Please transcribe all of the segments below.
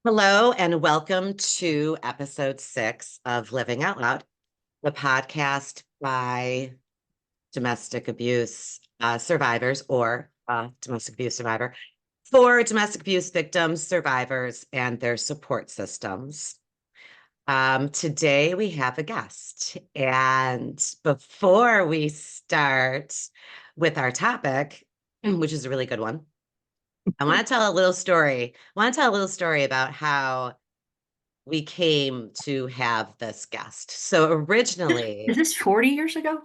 Hello, and welcome to episode 6 of Living Out Loud, the podcast by domestic abuse survivors or domestic abuse survivor for domestic abuse victims, survivors, and their support systems. Today we have a guest, and before we start with our topic, which is a really good one, I want to tell a little story. I want to tell a little story about how we came to have this guest. So Is originally, this 40 years ago?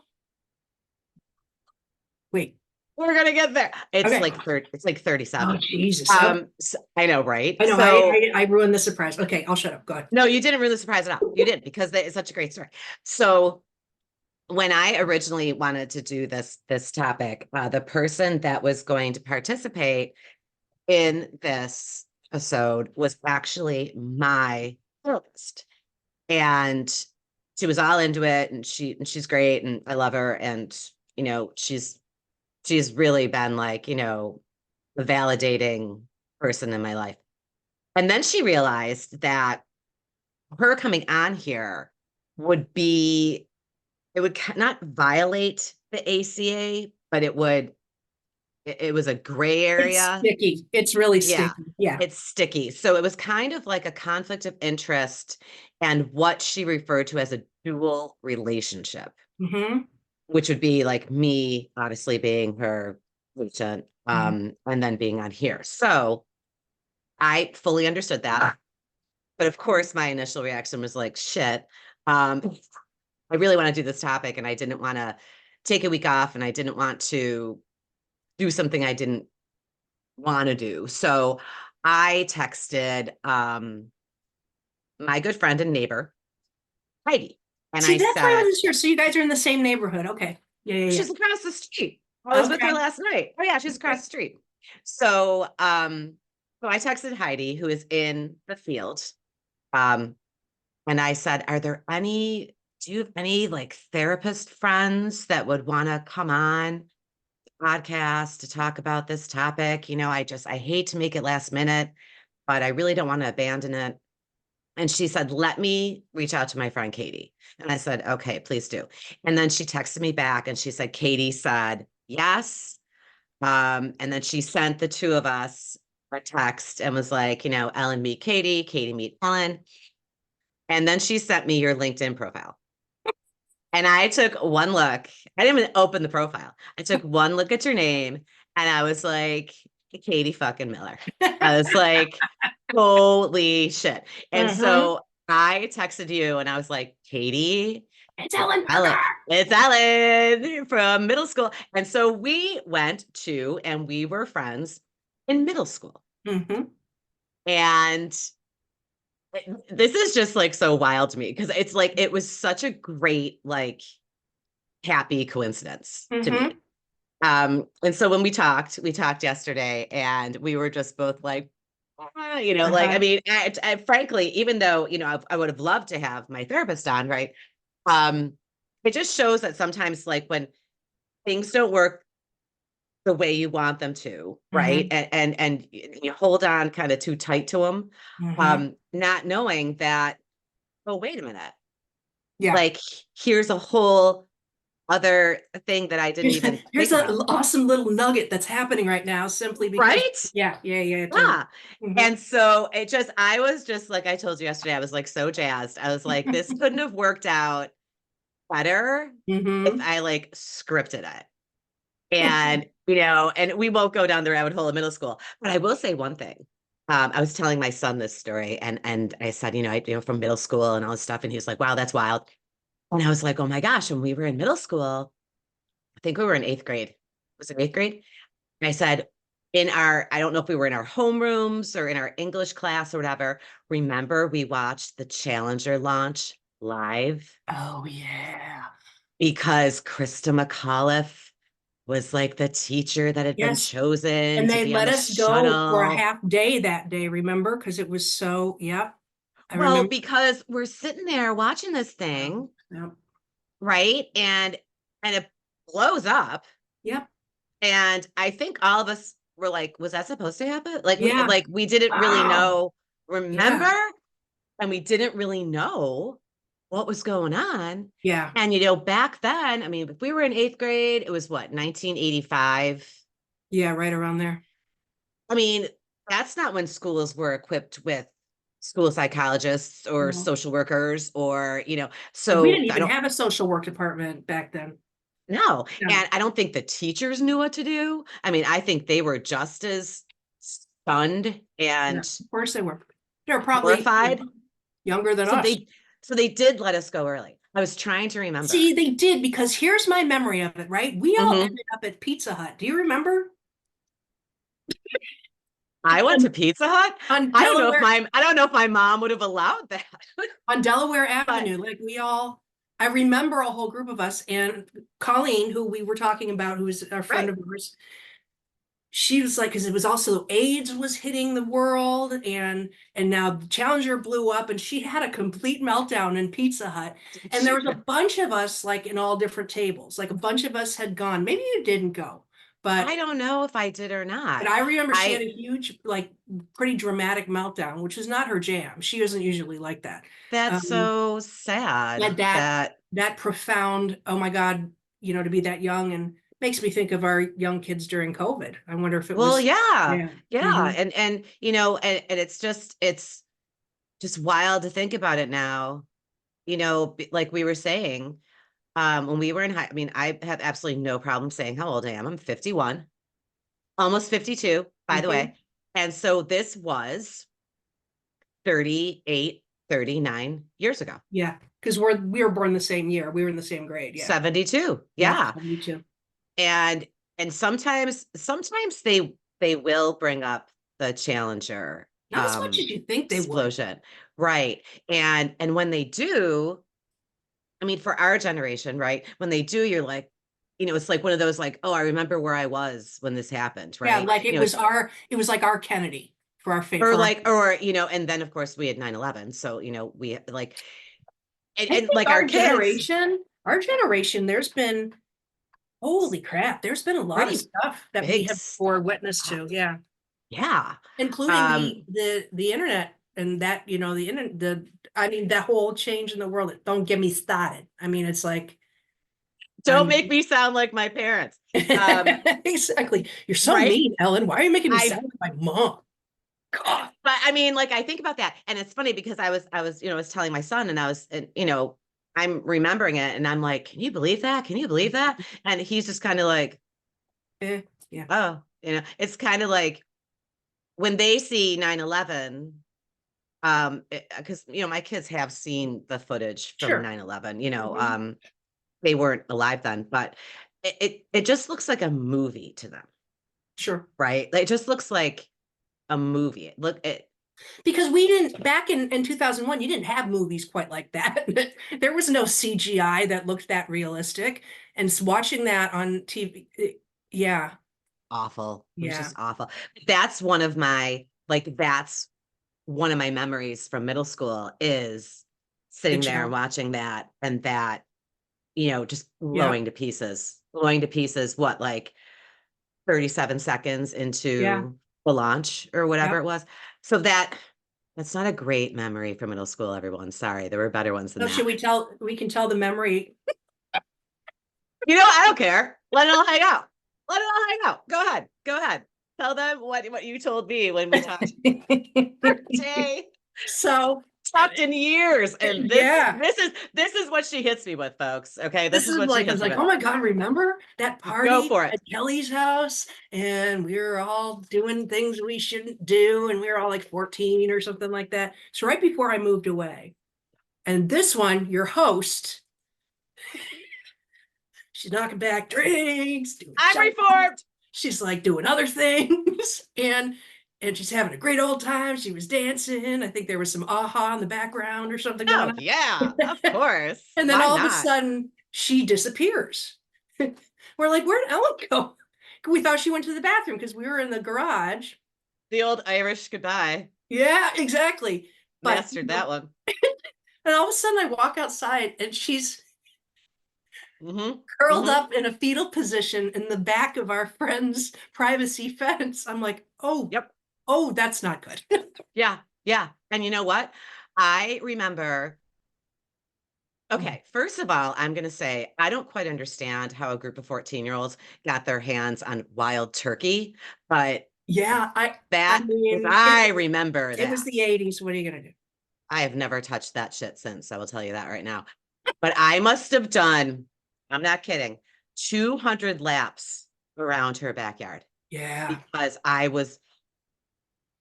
Wait. we're gonna get there. It's Okay. like 30, it's like Oh, 37. Jesus. Oh, I know, right? I know. So I ruined the surprise. Okay, I'll shut up. Go ahead. no, you didn't really surprise it all. You didn't because it's such a great story. So when I originally wanted to do this topic, the person that was going to participate in this episode was actually my therapist. And she was all into it, and she's great, and I love her. And she's really been like, a validating person in my life. And then she realized that her coming on here would be, it would not violate the ACA, but it was a gray It's area. sticky. It's really Yeah, sticky. Yeah. it's sticky. So it was kind of like a conflict of interest and what she referred to as a dual relationship, Mm-hmm. which would be like me, honestly, being her patient, Mm-hmm. and then being on here. So I fully understood that. But of course, my initial reaction was like, shit, I really want to do this topic and I didn't want to take a week off and I didn't want to do something I didn't want to do. So I texted my good friend and neighbor, Heidi, and See, I that's why I said, wasn't sure. So you guys are in the same neighborhood. Okay. Yeah, yeah, she's across the street. I yeah. was with her Okay. last night. Oh yeah, she's across Okay. the street. So so I texted Heidi, who is in the field. Um, and I said, do you have any like therapist friends that would want to come on the podcast to talk about this topic? I hate to make it last minute, but I really don't want to abandon it. And she said, let me reach out to my friend Katie. And I said, okay, please do. And then she texted me back and she said, Katie said, yes. And then she sent the two of us a text and was like, Ellen meet Katie, Katie meet Ellen. And then she sent me your LinkedIn profile. And I took one look. I didn't even open the profile. I took one look at your name and I was like, Katie fucking Miller. I was like, holy shit. And Mm-hmm. so I texted you and I was like, Katie, It's it's Ellen Ellen. Berger. It's Ellen from middle school. And so we went to, and we were friends in middle school. Mm-hmm. And this is just like so wild to me because it's like, it was such a great, like, happy coincidence to me. Mm-hmm. And so when we talked yesterday and we were just both like, like, I Uh-huh. mean, frankly, even though, I would have loved to have my therapist on, right? Um, it just shows that sometimes like when things don't work the way you want them to, right? Mm-hmm. And you hold on kind of too tight to them, Mm-hmm. not knowing that, oh, wait a minute, Yeah. like here's a whole other thing that I didn't even Here's think an about. awesome little nugget that's happening right now simply because, Right? yeah, yeah, yeah, totally. Yeah. Mm-hmm. And so I was just like I told you yesterday, I was like so jazzed. I was like, this couldn't have worked out better if Mm-hmm. I like scripted it. And, and we won't go down the rabbit hole of middle school, but I will say one thing. I was telling my son this story and I said, from middle school and all this stuff. And he was like, wow, that's wild. And I was like, oh my gosh, when we were in middle school, I think we were in eighth grade. Was it eighth grade? And I said, I don't know if we were in our homerooms or in our English class or whatever. Remember, we watched the Challenger launch live Oh, yeah. because Krista McAuliffe was like the teacher that had been Yes. chosen And to they be on let the us go for a shuttle. half day that day, remember? Because it was so, yeah, I Well, remember. because we're sitting there watching this Yeah, thing, yeah, right? And it blows up. yep, And I think all of us were like, was that supposed to happen? Like yeah. we didn't really Wow. know remember? And we didn't really know what was going on. Yeah. And, back then, I mean, if we were in 8th grade, it was what, 1985? Yeah, right around there. I mean, that's not when schools were equipped with school psychologists or No. social workers or, And we so didn't I even don't have a social work department back then. know. No. And I don't think the teachers knew what to do. I mean, I think they were just as stunned Yeah, and of course they were. They're probably horrified. younger than So us. they did let us go early. I was trying to remember. See, they did, because here's my memory of it, right? We all Mhm. ended up at Pizza Hut. Do you remember? I went to Pizza Hut. On I don't know if Delaware, my mom would have allowed that. on Delaware But Avenue, like I remember a whole group of us, and Colleen, who we were talking about, who is a friend right. of ours, she was like, because it was also AIDS was hitting the world, and now the Challenger blew up, and she had a complete meltdown in Pizza Hut. And there was a bunch of us like in all different tables, like a bunch of us had gone. Maybe you didn't go, I but don't know if I did or not. I remember she had I a huge, like pretty dramatic meltdown, which was not her jam. She isn't usually like that. That's Um, so sad but that that that profound, oh my God, to be that young, and makes me think of our young kids during COVID. I wonder if it well, was, yeah. yeah. Yeah. Mhm. And and it's just wild to think about it now. Like we were saying, when we were in high, I mean, I have absolutely no problem saying how old I am. I'm 51, almost 52, by the Mhm. way. And so this was 38, 39 years ago. Yeah, because we were born the same year. We were in the same grade. Yeah. 72. Yeah. Yeah. Me too. And sometimes they will bring up the Challenger Not as much as you think they would. explosion. Right. And when they do, I mean, for our generation, right? When they do, you're like, it's like one of those like, oh, I remember where I was when this happened, Yeah, right? like it was like our Kennedy for our fate. Or For like, or and then of course we had 9/11. So, we like I and think like our generation, there's been, holy crap, there's been a lot of pretty stuff that we big have bore witness stuff. to. Yeah. Yeah. Including the internet, and that, the internet, I mean, that whole change in the world. Don't get me started. I mean, it's like, Don't make me sound like my parents. exactly. You're so Right. mean, Ellen. Why are you making me I sound like my mom? God. But I mean, like I think about that, and it's funny because I was telling my son, and I'm remembering it, and I'm like, can you believe that? Can you believe that? And he's just kind of like, Yeah. oh, it's kind of like when they see 9/11, because my kids have seen the footage from Sure. 9/11. Mhm. They weren't alive then, but it just looks like a movie to them, Sure. right? Like, it just looks like a movie. Look, Because we didn't, back in 2001, you didn't have movies quite like that. There was no CGI that looked that realistic. And watching that on TV, yeah, awful. It was yeah. just awful. That's one of my memories from middle school is The sitting there and challenge. watching that, and that, just Yeah. blowing to pieces, what, like 37 seconds Yeah. into the launch or whatever Yep. it was. So that's not a great memory from middle school, everyone. Sorry, there were better ones than So should that. we can tell the memory. I don't care. Let it all hang out. Let it all hang out. Go ahead. Go ahead. Tell them what you told me when we talked today. So, Talked in years, and this yeah, this is this is what she hits me with, folks. Okay, this this is is what she like, it's hits me like, with. oh my God, remember that Go party for it. at Kelly's house? And we were all doing things we shouldn't do. And we were all like 14 or something like that. So right before I moved away. And this one, your host, she's knocking back drinks, doing I'm shots. reformed. She's like doing other things. And she's having a great old time. She was dancing. I think there was some aha in the background or something going Oh on. yeah, of course. And then Why all of a not? sudden, she disappears. We're like, where'd Ellen go? We thought she went to the bathroom because we were in the garage. The old Irish goodbye. Yeah, exactly. But, Mastered that one. and all of a sudden I walk outside and she's Mm-hmm. curled Mm-hmm. up in a fetal position in the back of our friend's privacy fence. I'm like, oh, Yep. oh, that's not good. Yeah. Yeah. And you know what? I remember, okay, first of all, I'm going to say I don't quite understand how a group of 14-year-olds got their hands on wild turkey, but Yeah, I that is, mean, I remember it was that. the 80s. What are you gonna do? I have never touched that shit since. I will tell you that right now. But I must have done, I'm not kidding, 200 laps around her backyard Yeah. because I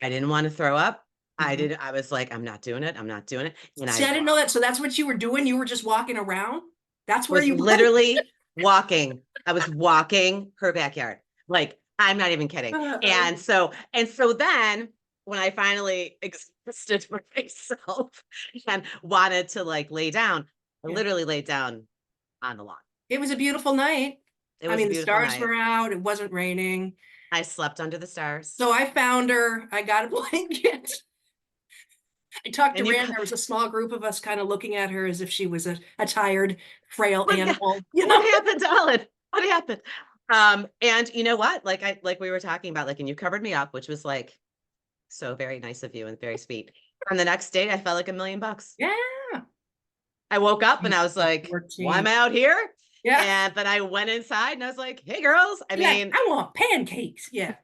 didn't want to throw up. Mhm. I was like, I'm not doing it. I'm not doing it. And See, I I didn't know that. So that's what you were doing. You were just walking around. That's where was you went. literally walking. I was walking her backyard. Like, I'm not even kidding. And so then when I finally existed for myself and wanted to like lay down, I Yeah. literally laid down on the lawn. It was a beautiful night. It I was a mean, the beautiful stars night. were out. It wasn't raining. I slept under the stars. So I found her. I got a blanket. I talked to And you, Rand. There was a small group of us kind of looking at her as if she was a tired, frail what, animal, you what know? happened, Ellen? What happened? And you know what? Like we were talking about, like, and you covered me up, which was like so very nice of you and very sweet. And the next day I felt like $1,000,000. Yeah. I woke up and She's I was like, why am 14. I out here? Yeah. And then I went inside and I was like, hey girls. I You're like, mean, I want pancakes. Yeah.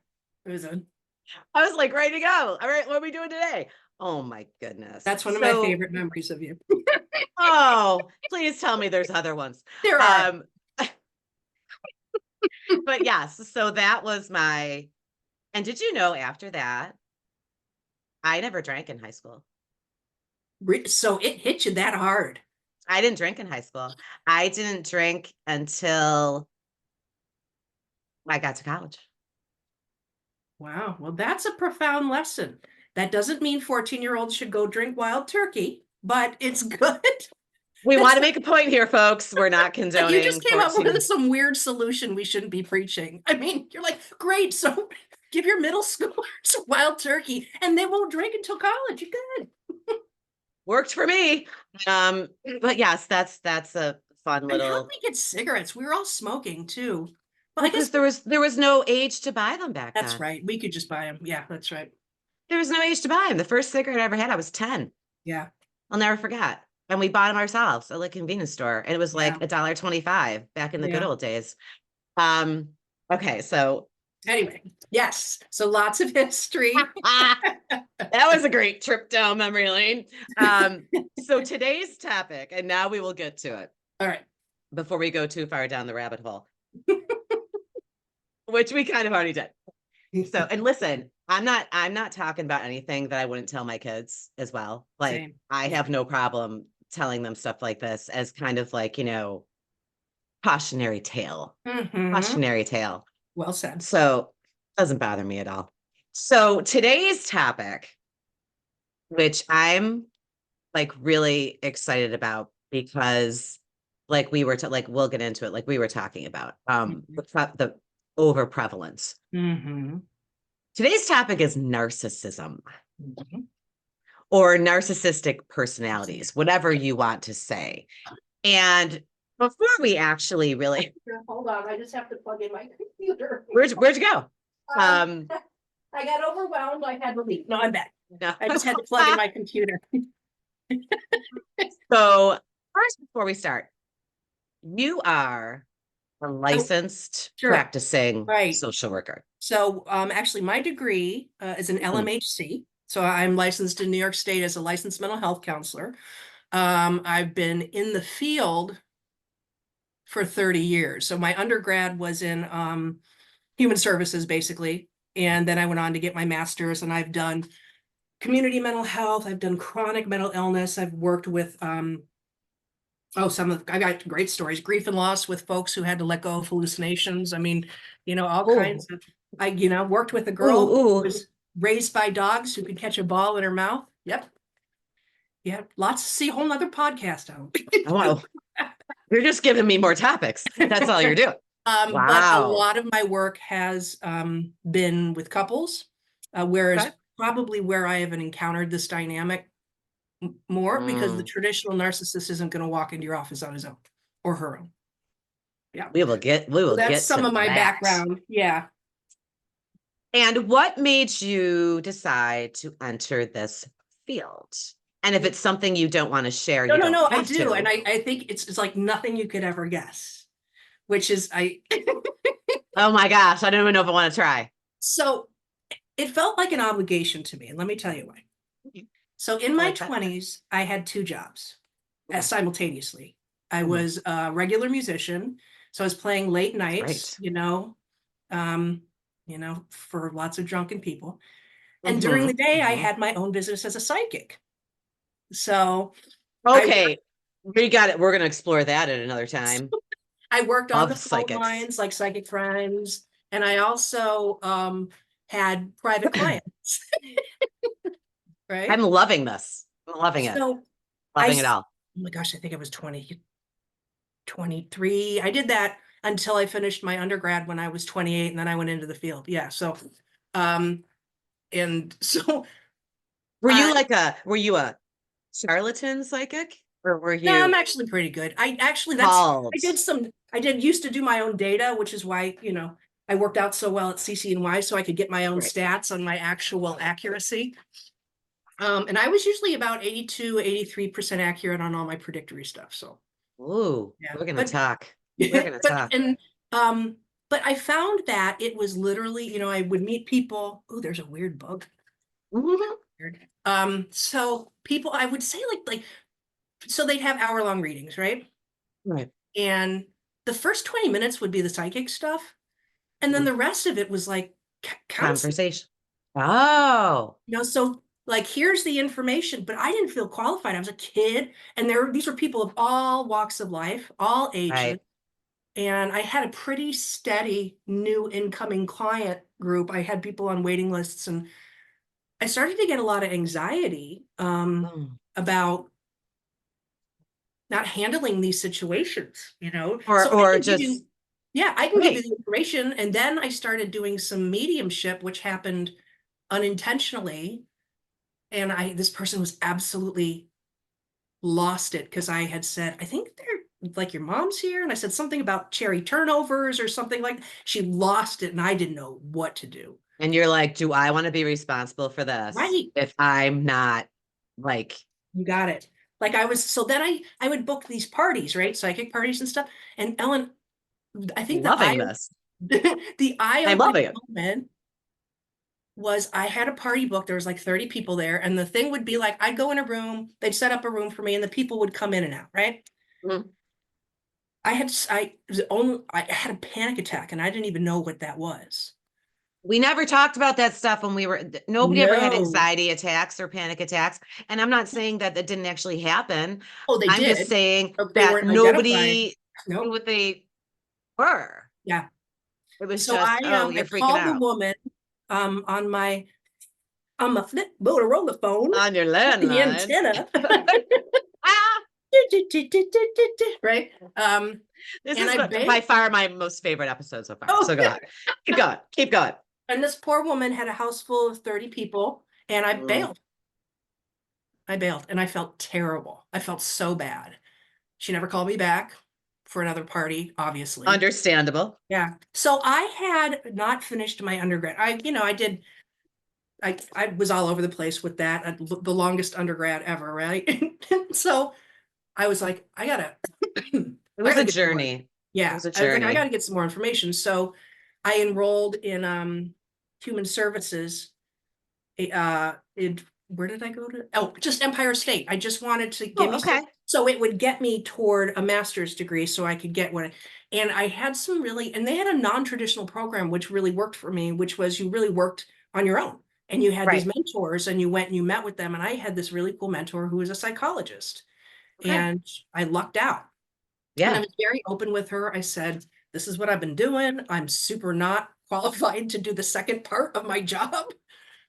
It was a I was like ready to go. All right, what are we doing today? Oh my goodness. That's one of my So, favorite memories of you. oh, please tell me there's other ones. There are. Um, but yes, so that was my, and did you know after that, I never drank in high school. So it hit you that hard. I didn't drink in high school. I didn't drink until I got to college. Wow. Well, that's a profound lesson. That doesn't mean 14-year-olds should go drink wild turkey, but it's good. We want to make a point here, folks. We're not Like you condoning just came up 14. with some weird solution we shouldn't be preaching. I mean, you're like, great, so give your middle schoolers wild turkey and they won't drink until college. You're good. Worked for me. But yes, that's a fun And how did little, we get cigarettes? We were all smoking too. Well, I guess because there was no age to buy them back that's then. right. We could just buy them. Yeah, that's right. There was no age to buy them. The first cigarette I ever had, I was 10. Yeah, I'll never forget. And we bought them ourselves at like a convenience store. And it was yeah, like $1.25 back in the good yeah. old days. Um, okay, so Anyway, yes. So lots of history. that was a great trip down memory lane. So today's topic, and now we will get to it All right. before we go too far down the rabbit hole, which we kind of already did. So, and listen, I'm not talking about anything that I wouldn't tell my kids as well. Like, Same. I have no problem telling them stuff like this as kind of like, cautionary tale, Mhm. cautionary tale. Well said. So it doesn't bother me at all. So today's topic, which I'm like really excited about because like we were like we'll get into it like we were talking about the over prevalence. Mm-hmm. Today's topic is narcissism Mm-hmm. or narcissistic personalities, whatever you want to say. And before we actually really Hold on, I just have to plug in my computer. where'd you go? I got overwhelmed. I had to leave. No, I'm back. No. I just had to plug in my computer. So first, before we start, you are a licensed Sure. practicing Right. social worker. So actually my degree is an LMHC. So I'm licensed in New York State as a licensed mental health counselor. I've been in the field for 30 years. So my undergrad was in human services, basically. And then I went on to get my master's, and I've done community mental health. I've done chronic mental illness. I've worked with, I got great stories, grief and loss with folks who had to let go of hallucinations. I mean, all Ooh. kinds of, I worked with a Ooh, girl who ooh. was raised by dogs who could catch a ball in her mouth. Yep. Yeah. Lots to see, a whole nother podcast out. Wow. You're just giving me more topics. That's all you're doing. But a Wow. lot of my work has been with couples, whereas Okay. probably where I haven't encountered this dynamic more because the Mm. traditional narcissist isn't going to walk into your office on his own or her own. Yeah. We will So get that's get some to of my that. background. Yeah. And what made you decide to enter this field. And if it's something you don't want to share, No, you no, don't no, I have do. to. And I think it's like nothing you could ever guess, which is Oh my gosh, I don't even know if I want to try. so it felt like an obligation to me. And let me tell you why. So in I my like that. 20s, I had two jobs Okay. simultaneously. I Mhm. was a regular musician, so I was playing late That's nights, great. um, for lots of drunken people. And during the Mhm, day, I mhm. had my own business as a psychic. So I Okay, we got it. We're going to explore that at another time. I worked on Love the phone psychics. lines like Psychic Friends, and I also had private clients, I'm right? loving this. I'm loving it. So Loving it all. oh my gosh, I think I was 20, 23. I did that until I finished my undergrad when I was 28, and then I went into the field. Yeah. So, um, and so I, Were you a charlatan psychic or were no, I'm you actually pretty good. called? I did used to do my own data, which is why, I worked out so well at CCNY so I could get my own Right. stats on my actual accuracy. And I was usually about 82, 83% accurate on all my predictory stuff. So Ooh, yeah, we're gonna but, talk. We're gonna talk. um, but I found that it was literally, I would meet people. Oh, there's a weird bug. Mhm. Weird. So people, I would say so they'd have hour-long readings, right? Right. And the first 20 minutes would be the psychic stuff. And then Mhm. the rest of it was like counseling, Conversation. Oh, so like, here's the information, but I didn't feel qualified. I was a kid, and these were people of all walks of life, all ages. right. And I had a pretty steady new incoming client group. I had people on waiting lists, and I started to get a lot of anxiety Mm. about not handling these situations. Or So I or can give just you, yeah, I can give you right. the information. And then I started doing some mediumship, which happened unintentionally. And this person was absolutely lost it because I had said, I think they're like, your mom's here. And I said something about cherry turnovers or something like that. She lost it, and I didn't know what to do. And you're like, do I want to be responsible for this Right. if I'm not like You got it. Like, so then I would book these parties, right? Psychic parties and stuff. And Ellen, I think loving this? the I'm eye-opening loving it. moment was I had a party booked. There was like 30 people there. And the thing would be like, I'd go in a room, they'd set up a room for me, and the people would come in and out, right? Mhm. I had a panic attack, and I didn't even know what that was. We never talked about that stuff when nobody ever had No. anxiety attacks or panic attacks. And I'm not saying that that didn't actually happen. Oh, they I'm just did, saying but they that weren't identified. nobody knew No. what they were. Yeah. It was So just, oh, I you're freaking called the out woman on my flip Motorola phone on your with the landline. antenna. Ah, Right. this And is I by bailed. far my most favorite episode so far. Oh, So go on. Keep going. Keep going. and this poor woman had a house full of 30 people, and I Mm, bailed. I bailed, and I felt terrible. I felt so bad. She never called me back for another party, obviously. understandable. Yeah. So I had not finished my undergrad. I was all over the place with that. The longest undergrad ever, right? So I was like, It I was gotta a get some more. journey. It Yeah. was a I was like, I journey. gotta get some more information. So I enrolled in human services. Where did I go to? Oh, just Empire State. I just wanted to give Oh, me some, okay. so it would get me toward a master's degree so I could get and I had and they had a non-traditional program which really worked for me, which was you really worked on your own, and you had these Right. mentors, and you went and you met with them. And I had this really cool mentor who was a psychologist, Okay. and I lucked out. And I Yeah. was very open with her. I said, this is what I've been doing. I'm super not qualified to do the second part of my job.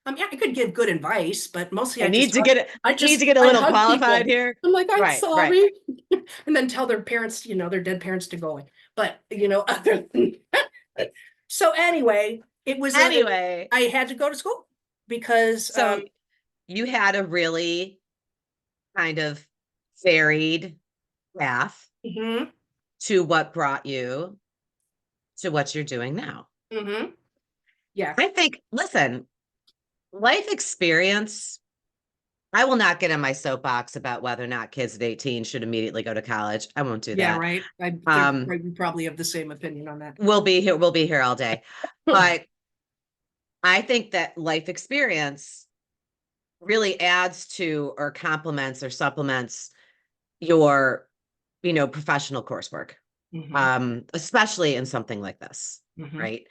Yeah, I could give good advice, but mostly I need to get it. Need to get a I'd little hug qualified people. here. I'm like, I'm Right. Right. sorry. And then tell their parents, their dead parents to go away. But, other than so anyway, Anyway, I had to go to school because, so you had a really kind of varied path mhm, to what brought you to what you're doing now. mhm, yeah, I think, listen, life experience I will not get on my soapbox about whether or not kids at 18 should immediately go to college. I won't do Yeah, that. right. I think Um, we probably have the same opinion on that. we'll be here all day. But I think that life experience really adds to or complements or supplements your, professional coursework. Especially in something like this, right?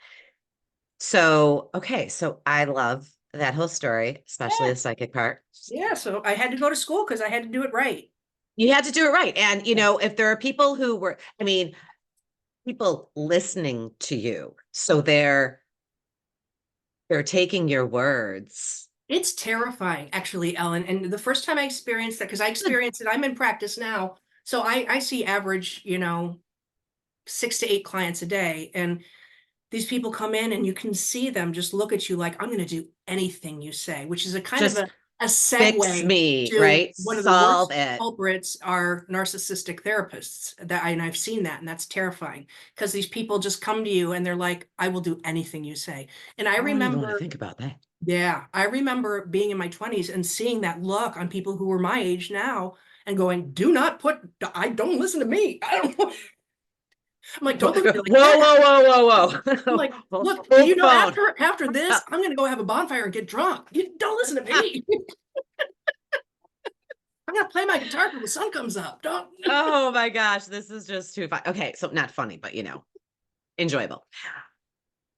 So, okay, so I love that whole story, especially Yeah. the psychic part. Yeah. So I had to go to school because I had to do it right. You had to do it right. And, if there are people who were, I mean, people listening to you, so they're taking your words. It's terrifying, actually, Ellen. And the first time I experienced that, because I experienced it, I'm in practice now. So I see average, 6 to 8 clients a day. And these people come in and you can see them just look at you like, I'm going to do anything you say, which is a kind of Just a fix segue me, to right? one of the Solve worst it. culprits are narcissistic therapists. And I've seen that, and that's terrifying because these people just come to you and they're like, I will do anything you say. And I I don't even want to remember, think about that. yeah, I remember being in my 20s and seeing that look on people who were my age now and going, I don't listen to me. I don't, I'm like, don't look at me like Whoa, that. I'm whoa. like, look, Hold phone. after this, I'm gonna go have a bonfire and get drunk. You don't listen to me. I'm gonna play my guitar till the sun comes up. Don't. Oh my gosh, this is just too fun. Okay, so not funny, but enjoyable.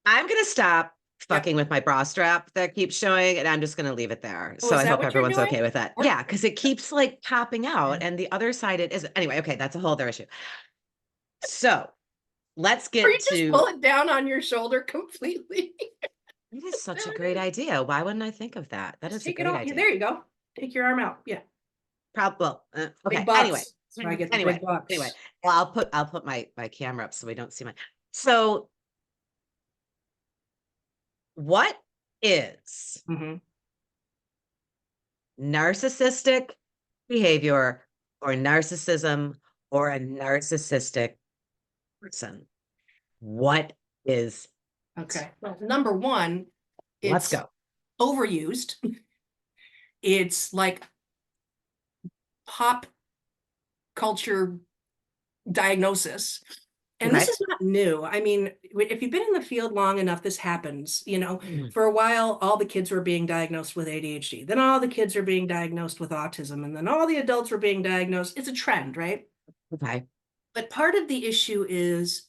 I'm gonna stop Yep. fucking with my bra strap that keeps showing, and I'm just gonna leave it there. Oh, So is I that hope what you're everyone's doing? okay with that. Or- Yeah, because it keeps like popping out, Yeah. and the other side it isn't. Anyway, okay, that's a whole other issue. So let's Or you get just pull to it down on your shoulder completely. it is such a great idea. Why wouldn't I think of that? That Just is a take it great off. Yeah, idea. there you go. Take your arm out. Yeah. Well, Big okay. Anyway, bucks. That's why I get the big anyway, bucks. well, I'll put my camera up so we don't see my. So, what is Mhm. narcissistic behavior or narcissism or a narcissistic person? What is? Okay. Well, number one, Let's it's go. overused. It's like pop culture diagnosis. And this Okay. is not new. I mean, if you've been in the field long enough, this happens. For a while, all the kids were being diagnosed with ADHD. Then all the kids are being diagnosed with autism. And then all the adults were being diagnosed. It's a trend, right? Okay. But part of the issue is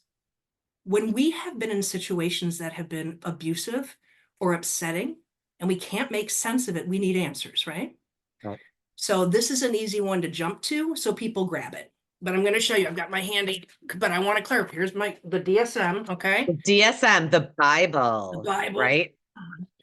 when we have been in situations that have been abusive or upsetting, and we can't make sense of it, we need answers, right? Right. So this is an easy one to jump to, so people grab it. But I'm going to show you. I've got my handy, but I want to clarify. Here's the DSM, okay? The DSM, the Bible, The Bible. right?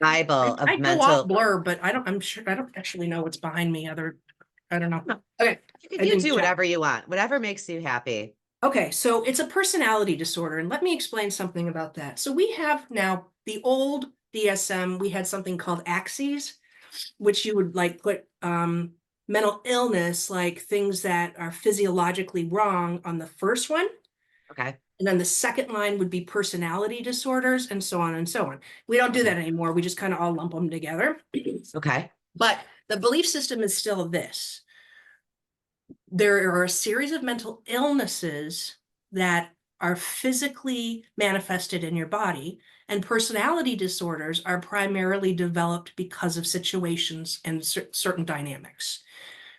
Bible I of go off mental. blur, but I'm sure I don't actually know what's behind me. I don't know. Okay. You do whatever you want, whatever makes you happy. Okay, so it's a personality disorder, and let me explain something about that. So we have now the old DSM, we had something called axes, which you would like put mental illness, like things that are physiologically wrong on the first one. Okay. And then the second line would be personality disorders and so on and so on. We don't do that anymore. We just kind of all lump them together. Okay. But the belief system is still this. There are a series of mental illnesses that are physically manifested in your body, and personality disorders are primarily developed because of situations and certain dynamics.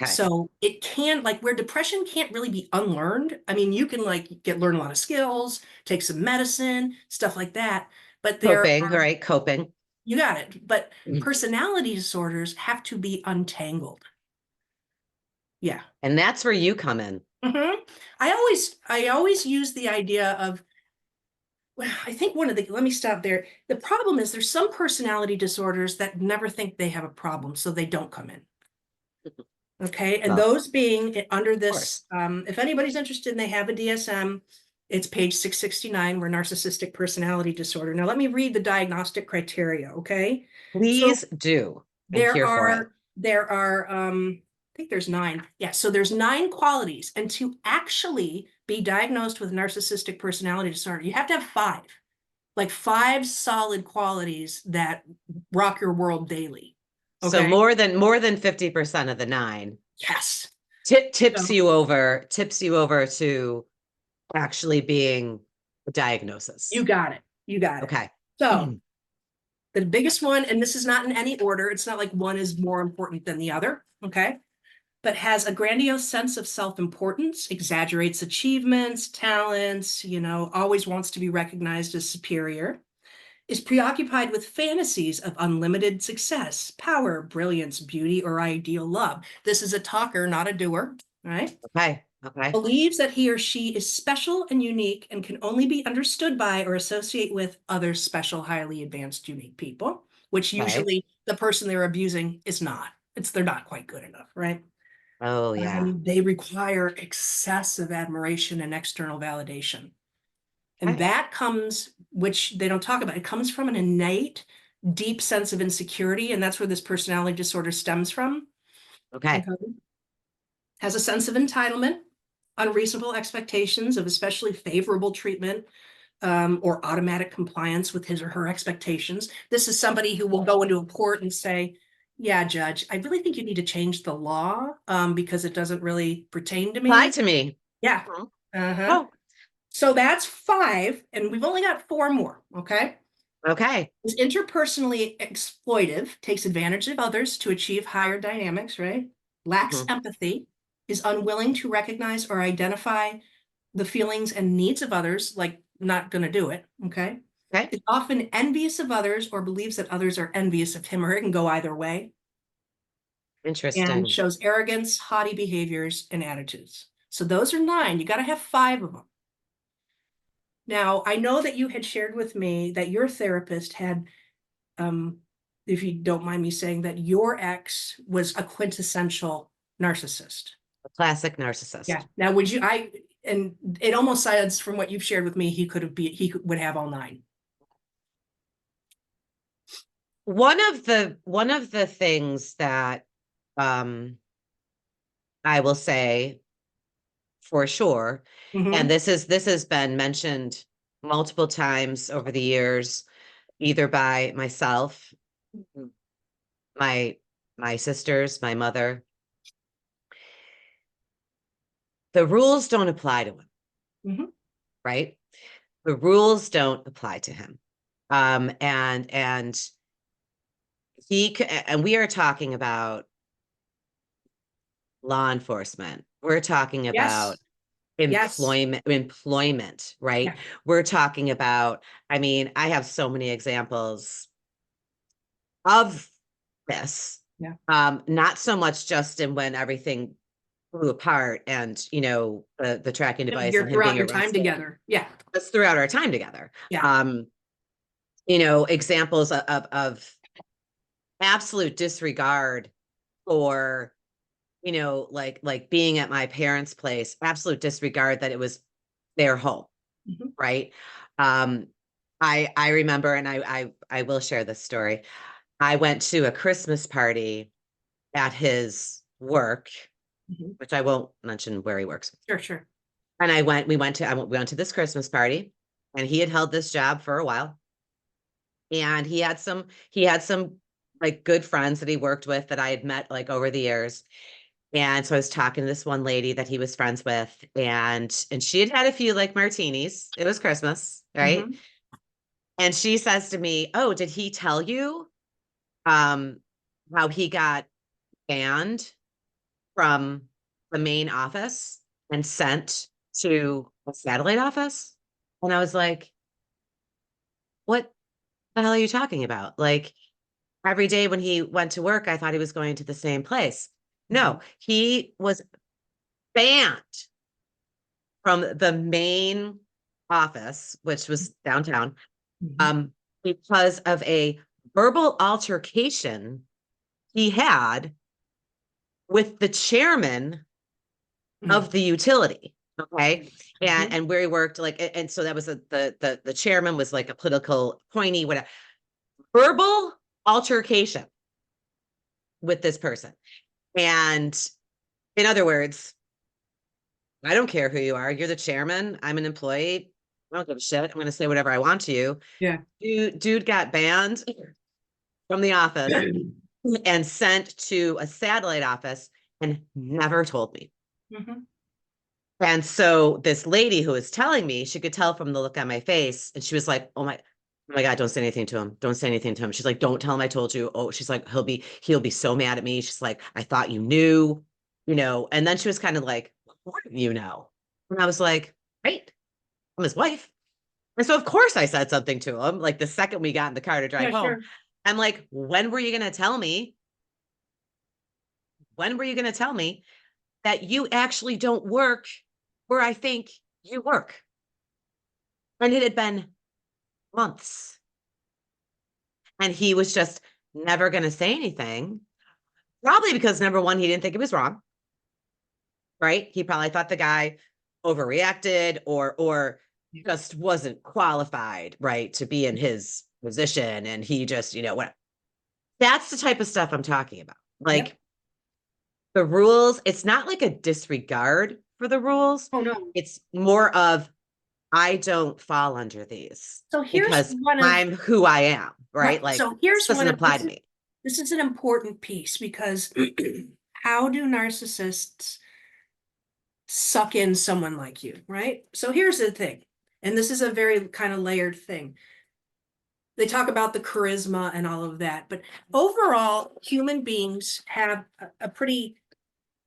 Okay. So it can, like, where depression can't really be unlearned. I mean, you can like learn a lot of skills, take some medicine, stuff like that. But Coping, right? Coping. You got it. But personality disorders have to be untangled. Yeah. And that's where you come in. I always use the idea of, well, I think let me stop there. The problem is there's some personality disorders that never think they have a problem, so they don't come in. Okay. And Well, those being under this, if anybody's interested and they have a DSM, it's page 669, where narcissistic personality disorder. Now, let me read the diagnostic criteria. Okay. Please do. I'm here for it. There are, I think there's 9. Yeah. So there's 9 qualities. And to actually be diagnosed with narcissistic personality disorder, you have to have 5 solid qualities that rock your world daily. So Okay. more than 50% of the 9 Yes. tips So you over to actually being a diagnosis. you got it. You got it. Okay. So the biggest one, and this is not in any order, it's not like one is more important than the other, okay? But has a grandiose sense of self-importance, exaggerates achievements, talents, always wants to be recognized as superior, is preoccupied with fantasies of unlimited success, power, brilliance, beauty, or ideal love. This is a talker, not a doer, right? Okay. Okay. Believes that he or she is special and unique and can only be understood by or associate with other special, highly advanced, unique people, which Okay. usually the person they're abusing is not. They're not quite good enough, right? Oh yeah. They require excessive admiration and external validation. And Okay. that comes, which they don't talk about, it comes from an innate, deep sense of insecurity. And that's where this personality disorder stems from. Okay. Okay. Has a sense of entitlement, unreasonable expectations of especially favorable treatment, or automatic compliance with his or her expectations. This is somebody who will go into a court and say, yeah, judge, I really think you need to change the law because it doesn't really pertain to Lie me. to me. Yeah. Mhm. Uh-huh. Oh, So that's 5, and we've only got 4 more, okay? okay. Is interpersonally exploitive, takes advantage of others to achieve higher dynamics, right? Lacks Mhm. empathy, is unwilling to recognize or identify the feelings and needs of others, like not going to do it, okay? Okay. Is often envious of others or believes that others are envious of him, or it can go either way, and Interesting. shows arrogance, haughty behaviors, and attitudes. So those are 9. You got to have 5 of them. Now, I know that you had shared with me that your therapist had, if you don't mind me saying, that your ex was a quintessential narcissist. A classic narcissist. Yeah. Now, and it almost sounds from what you've shared with me, would have all 9. One of the things that um I will say for sure, and Mm-hmm. this has been mentioned multiple times over the years, either by myself, my sisters, my mother. The rules don't apply to him, Mm-hmm. right? The rules don't apply to him. And and we are talking about law enforcement. We're talking about Yes. Yes. employment, right? Yeah. We're talking about, I mean, I have so many examples of this. Yeah. Not so much just in when everything blew apart and, the tracking device You're and him throughout being your time arrested. together. Yeah. That's throughout our time together. Yeah. Um, examples of absolute disregard for, like being at my parents' place, absolute disregard that it was their home, Mm-hmm. right? Um, I remember, and I will share this story. I went to a Christmas party at his work, Mm-hmm. which I won't mention where he works. Sure. Sure. And we went to this Christmas party, and he had held this job for a while. And he had some like good friends that he worked with that I had met like over the years. And so I was talking to this one lady that he was friends with, and she had had a few like martinis. It was Christmas, right? Mm-hmm. And she says to me, "Oh, did he tell you um how he got banned from the main office and sent to a satellite office?" And I was like, "What the hell are you talking about?" Like every day when he went to work, I thought he was going to the same place. Mm-hmm. No, he was banned from the main office, which was downtown, Mm-hmm. um, because of a verbal altercation he had with the chairman of the utility. Okay. Mm-hmm. And where he worked, like, and so that was the chairman was like a political appointee, whatever. Verbal altercation with this person. And in other words, I don't care who you are. You're the chairman. I'm an employee. I don't give a shit. I'm going to say whatever I want to you. Yeah. Dude got banned from the office and sent to a satellite office and never told me. Mhm. And so this lady who was telling me, she could tell from the look on my face, and she was like, oh my God, don't say anything to him. Don't say anything to him. She's like, don't tell him I told you. Oh, she's like, he'll be so mad at me. She's like, I thought you knew, and then she was kind of like, what do you know? And I was like, great, I'm his wife. And so of course I said something to him, like the second we got in the car to drive Yeah, home. sure. I'm like, when were you going to tell me? When were you going to tell me that you actually don't work where I think you work? And it had been months. And he was just never going to say anything. Probably because number one, he didn't think it was wrong. Right? He probably thought the guy overreacted or just wasn't qualified, right, to be in his position. And he just, what that's the type of stuff I'm talking about. Like Yep. the rules, it's not like a disregard for the rules. Oh, no. It's more of I don't fall under these So here's because one of I'm who I am, right? right. Like So this here's doesn't one of apply to me. this is an important piece because how do narcissists suck in someone like you, right? So here's the thing, and this is a very kind of layered thing. They talk about the charisma and all of that, but overall, human beings have a pretty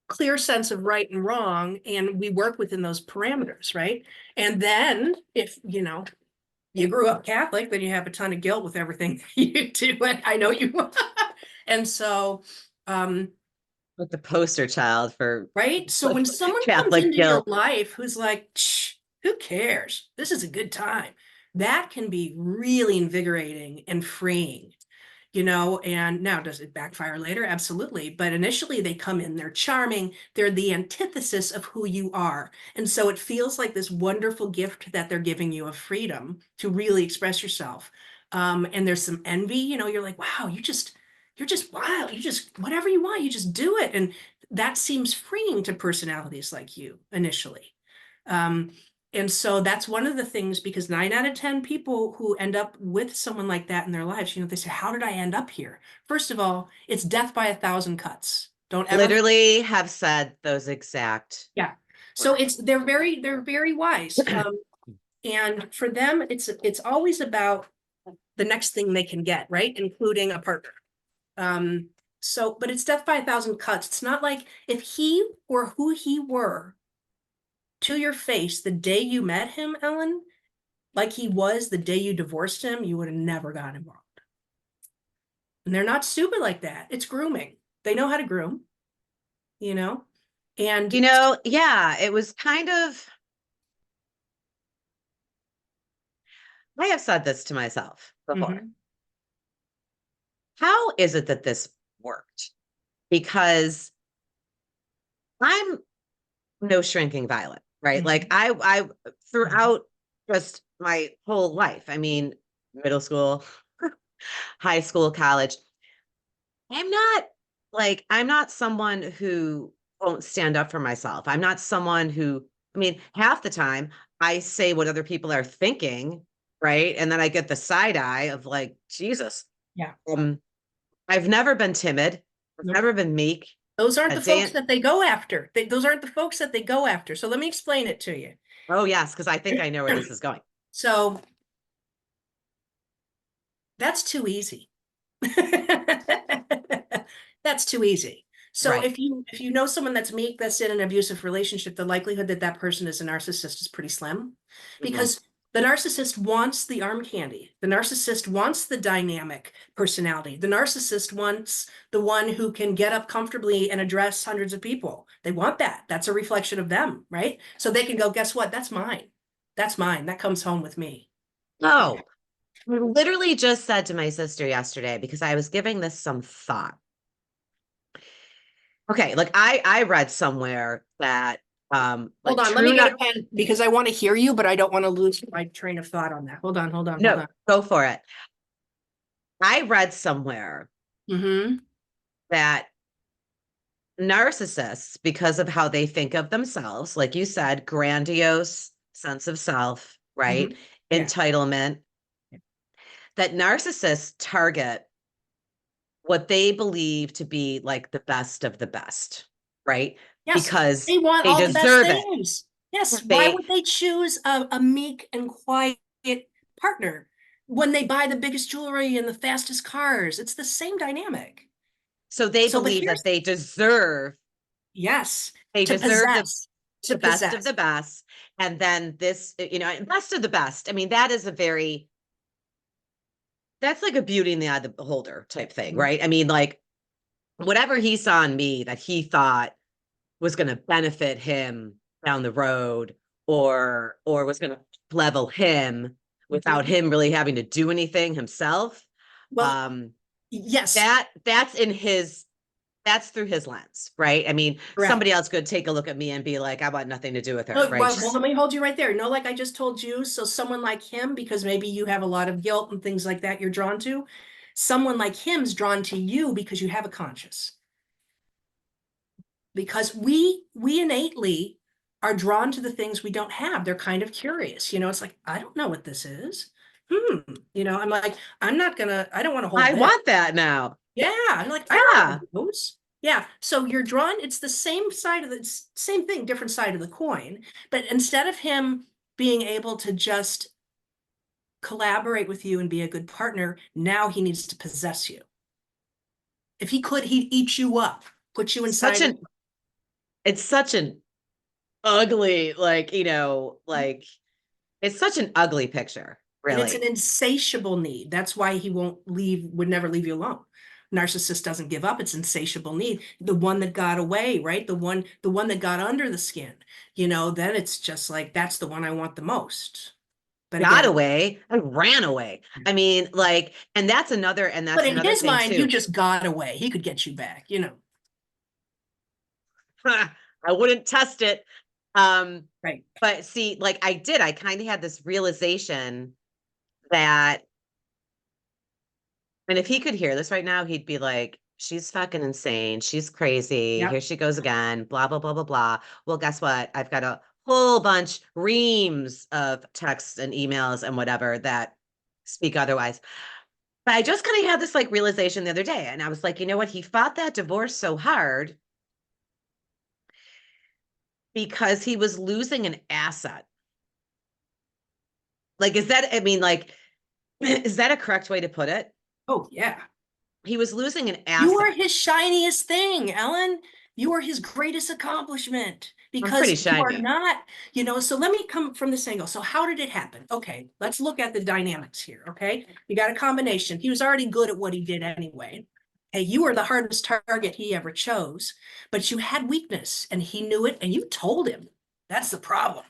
clear sense of right and wrong, and we work within those parameters, right? And then if you grew up Catholic, then you have a ton of guilt with everything you do, and I know you. And so, Like the poster child for right? So when someone comes Catholic into your guilt. life who's like, "Shh, who cares? This is a good time." That can be really invigorating and freeing, and now does it backfire later? Absolutely. But initially they come in, they're charming, they're the antithesis of who you are. And so it feels like this wonderful gift that they're giving you of freedom to really express yourself. And there's some envy, you're like, wow, you're just wild. You just, whatever you want, you just do it. And that seems freeing to personalities like you initially. Um, and so that's one of the things, because 9 out of 10 people who end up with someone like that in their lives, they say, how did I end up here? First of all, it's death by 1,000 cuts. Don't ever. Literally have said those exact Yeah. So they're very wise. And for them, it's always about the next thing they can get, right? Including a partner. But it's death by 1,000 cuts. It's not like if he or who he were to your face the day you met him, Ellen, like he was the day you divorced him, you would have never gotten involved. And they're not stupid like that. It's grooming. They know how to groom, you know? And yeah, it was kind of, I have said this to myself before. Mhm. How is it that this worked? Because I'm no shrinking violet, right? Like Mhm. I throughout just my whole life, I mean, middle school, high school, college, I'm not someone who won't stand up for myself. I'm not someone who, I mean, half the time I say what other people are thinking, right? And then I get the side eye of like, Jesus. Yeah. I've never been timid. I've Nope. never been meek. Those aren't A the folks Dan- that they go after. Those aren't the folks that they go after. So let me explain it to you. oh yes, because I think I know where this is going. So that's too easy. That's too easy. So Right. if you know someone that's meek, that's in an abusive relationship, the likelihood that that person is a narcissist is pretty slim, Mhm. because the narcissist wants the arm candy. The narcissist wants the dynamic personality. The narcissist wants the one who can get up comfortably and address hundreds of people. They want that. That's a reflection of them, right? So they can go, guess what? That's mine. That's mine. That comes home with me. No, I literally just said to my sister yesterday because I was giving this some thought. Okay, like I read somewhere that Hold like on, let true me get not a pen because I want to hear you, but I don't want to lose my train of thought on that. Hold on, hold on, hold no, on. go for it. I read somewhere Mm-hmm. that narcissists, because of how they think of themselves, like you said, grandiose sense of self, Mm-hmm. right? Yeah. Entitlement, that narcissists target what they believe to be like the best of the best, right? Yes, Because they want they all the best deserve it. things. Yes, why They would they choose a meek and quiet partner when they buy the biggest jewelry and the fastest cars? It's the same dynamic. so they So, but believe here's, that they deserve yes, they to deserve possess, the to best of possess. the best. And then this, best of the best. I mean, that is a very that's like a beauty in the eye of the beholder type thing, Mhm. right? I mean, like whatever he saw in me that he thought was going to benefit him down the road or was going to level him without Mhm. him really having to do anything himself. Well, um yes, that's in his that's through his lens, right? I mean, correct. somebody else could take a look at me and be like, I want nothing to do with her, Look, right? well, let me hold you right there. No, like I just told you. So someone like him, because maybe you have a lot of guilt and things like that you're drawn to. Someone like him's drawn to you because you have a conscience. Because we innately are drawn to the things we don't have. They're kind of curious. It's like, I don't know what this is. I'm like, I don't want to hold I this. want that now. Yeah, I'm like, I don't Yeah. want those. Yeah, so you're drawn, it's the same side of the same thing, different side of the coin. But instead of him being able to just collaborate with you and be a good partner, now he needs to possess you. If he could, he'd eat you up, put you Such inside. an it's such an ugly, like, like it's such an ugly picture, And it's an really. insatiable need. That's why he won't leave, would never leave you alone. Narcissist doesn't give up. It's insatiable need. The one that got away, right? The one that got under the skin, then it's just like, that's the one I want the most. But Got again, away. I ran away. I mean, like, and but that's in another his thing mind, you too. just got away. He could get you back. I wouldn't test it. Um, Right. but see, like I kind of had this realization that, and if he could hear this right now, he'd be like, she's fucking insane. She's crazy. Yep. Here she goes again. Blah, blah, blah, blah, blah. Well, guess what? I've got a whole bunch, reams of texts and emails and whatever that speak otherwise. But I just kind of had this like realization the other day. And I was like, you know what? He fought that divorce so hard because he was losing an asset. Like, I mean, like, is that a correct way to put it? Oh, yeah. He was losing an You are asset. his shiniest thing, Ellen. You are his greatest accomplishment I'm pretty because you are shiny. not. So let me come from this angle. So how did it happen? Okay, let's look at the dynamics here. Okay, you got a combination. He was already good at what he did anyway. Hey, you were the hardest target he ever chose, but you had weakness and he knew it and you told him. That's the problem.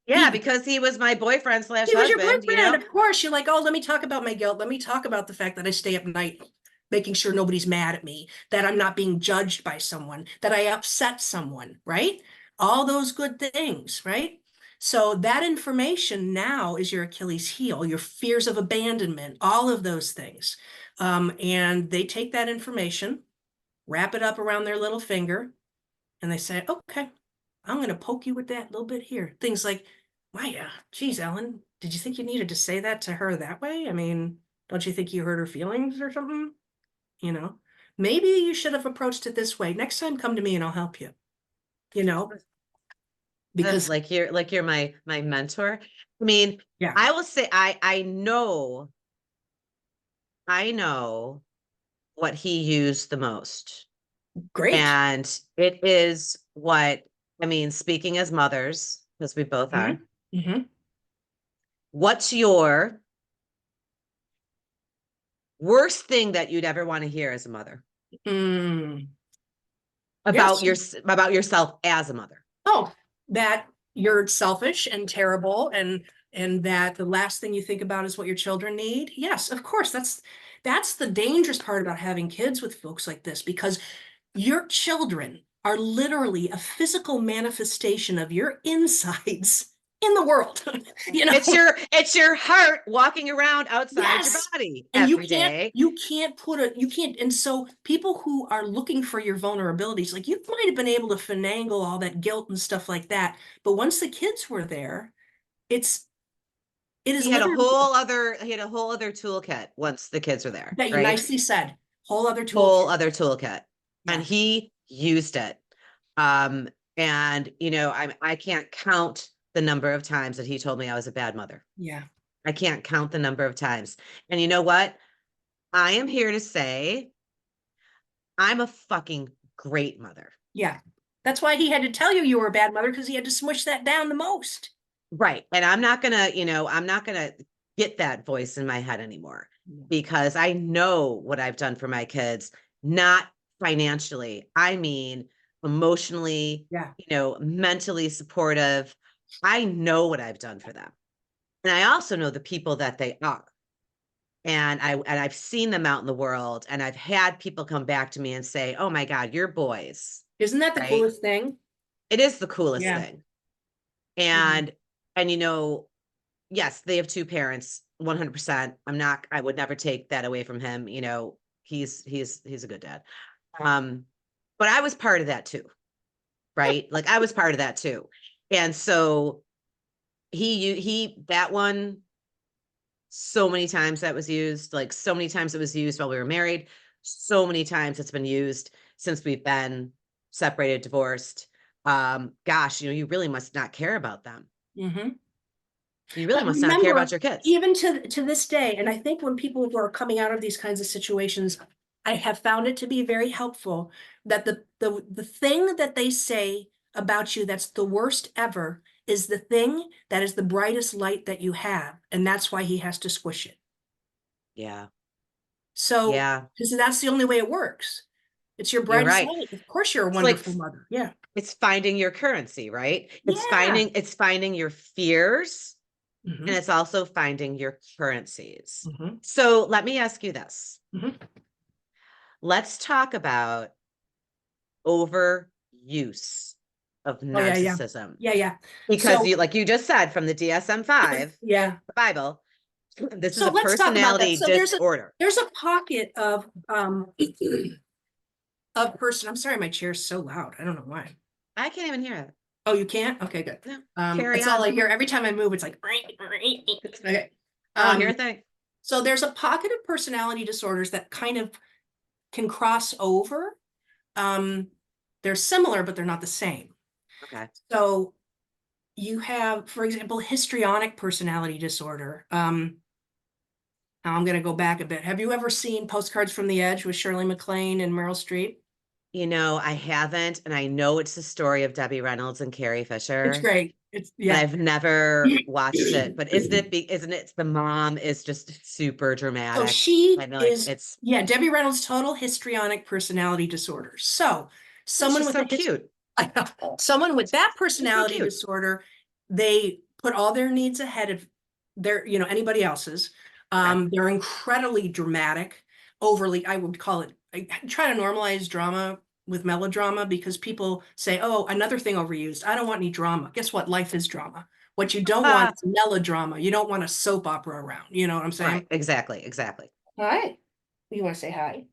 Yeah, He because he was my boyfriend slash he was your husband, boyfriend. Of course, you're like, oh, let me talk about my guilt. Let me talk about the fact that I stay up night making sure nobody's mad at me, that I'm not being judged by someone, that I upset someone, right? All those good things, right? So that information now is your Achilles heel, your fears of abandonment, all of those things. And they take that information, wrap it up around their little finger, and they say, okay, I'm going to poke you with that little bit here. Things like, Maya, geez, Ellen, did you think you needed to say that to her that way? I mean, don't you think you hurt her feelings or something? You know, maybe you should have approached it this way. Next time, come to me and I'll help you, you know, because like you're my mentor. I mean, yeah, I will say I know what he used the most. great. And it is what I mean, speaking as mothers, because we both Hmm. are, Hmm. what's your worst thing that you'd ever want to hear as a mother Mm, about yes. your about yourself as a mother? Oh, that you're selfish and terrible and that the last thing you think about is what your children need. Yes, of course. That's the dangerous part about having kids with folks like this because your children are literally a physical manifestation of your insides in the world. you know It's your heart walking around outside your yes. body And every day. you can't, and so people who are looking for your vulnerabilities, like you might have been able to finagle all that guilt and stuff like that, but once the kids were there, it's it is He had literally a whole other toolkit once the kids were there, that you right? nicely said Whole other whole tool. other toolkit. And Yeah. he used it. And I can't count the number of times that he told me I was a bad mother. Yeah. I can't count the number of times. And you know what? I am here to say I'm a fucking great mother. Yeah. That's why he had to tell you you were a bad mother, because he had to smush that down the most. Right. And I'm not gonna, I'm not gonna get that voice in my head anymore, because I know what I've done for my kids, not financially. I mean, emotionally, Yeah. mentally supportive. I know what I've done for them. And I also know the people that they are. And I've seen them out in the world, and I've had people come back to me and say, "Oh my God, your boys." Isn't that the Right? coolest thing? It is the coolest Yeah. thing. Mhm. And yes, they have two parents, 100%. I would never take that away from him. He's a good dad. But I was part of that too, right? Like I was part of that too. And so that one, so many times that was used, like so many times it was used while we were married. So many times it's been used since we've been separated, divorced. Gosh, you really must not care about them. Mhm. You really But must not care about remember, your kids. even to this day, and I think when people who are coming out of these kinds of situations, I have found it to be very helpful that the thing that they say about you that's the worst ever is the thing that is the brightest light that you have, and that's why he has to squish it. Yeah. So, Yeah. because that's the only way it works. It's your You're brightest right. light. Of course, you're a It's like wonderful mother. Yeah. it's finding your currency, right? Yeah. It's finding your fears, and Hmm. it's also finding your currencies. Hmm. So let me ask you this. Hmm. Let's talk about overuse of Oh, yeah, yeah. narcissism. Yeah, yeah. Because So, like you just said from the DSM-5, yeah. the Bible, this is So a let's talk about that. personality So disorder. there's a pocket of of person. I'm sorry, my chair's so loud. I don't know why. I can't even hear it. Oh, you can't? Okay, good. No, carry That's all on. I hear. Every time I move, it's like okay. I don't hear a thing. So there's a pocket of personality disorders that kind of can cross over. Um, they're similar, but they're not the same. Okay. So you have, for example, histrionic personality disorder. Now I'm going to go back a bit. Have you ever seen Postcards from the Edge with Shirley MacLaine and Meryl Streep? I haven't, and I know it's the story of Debbie Reynolds and Carrie It's Fisher, great. It's but yeah. I've never watched it. But isn't it the mom is just super So dramatic? she I know, like is, it's yeah, Debbie Reynolds, total histrionic personality disorder. So someone she's with so a cute. someone with that She's so personality cute. disorder, they put all their needs ahead of their, anybody else's. Okay. They're incredibly dramatic, overly, I would call it, I try to normalize drama with melodrama because people say, oh, another thing overused. I don't want any drama. Guess what? Life is drama. What you don't want is melodrama. You don't want a soap opera around. You know what I'm saying? Right. Exactly. Exactly. Hi. You want to say hi?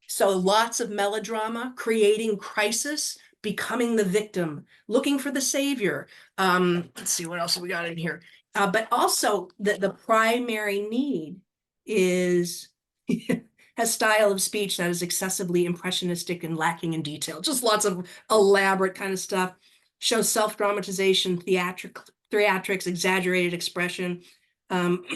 So lots of melodrama, creating crisis, becoming the victim, looking for the savior. Let's see what else we got in here. But also the primary need is has style of speech that is excessively impressionistic and lacking in detail. Just lots of elaborate kind of stuff. Shows self-dramatization, theatrics, exaggerated expression. Um,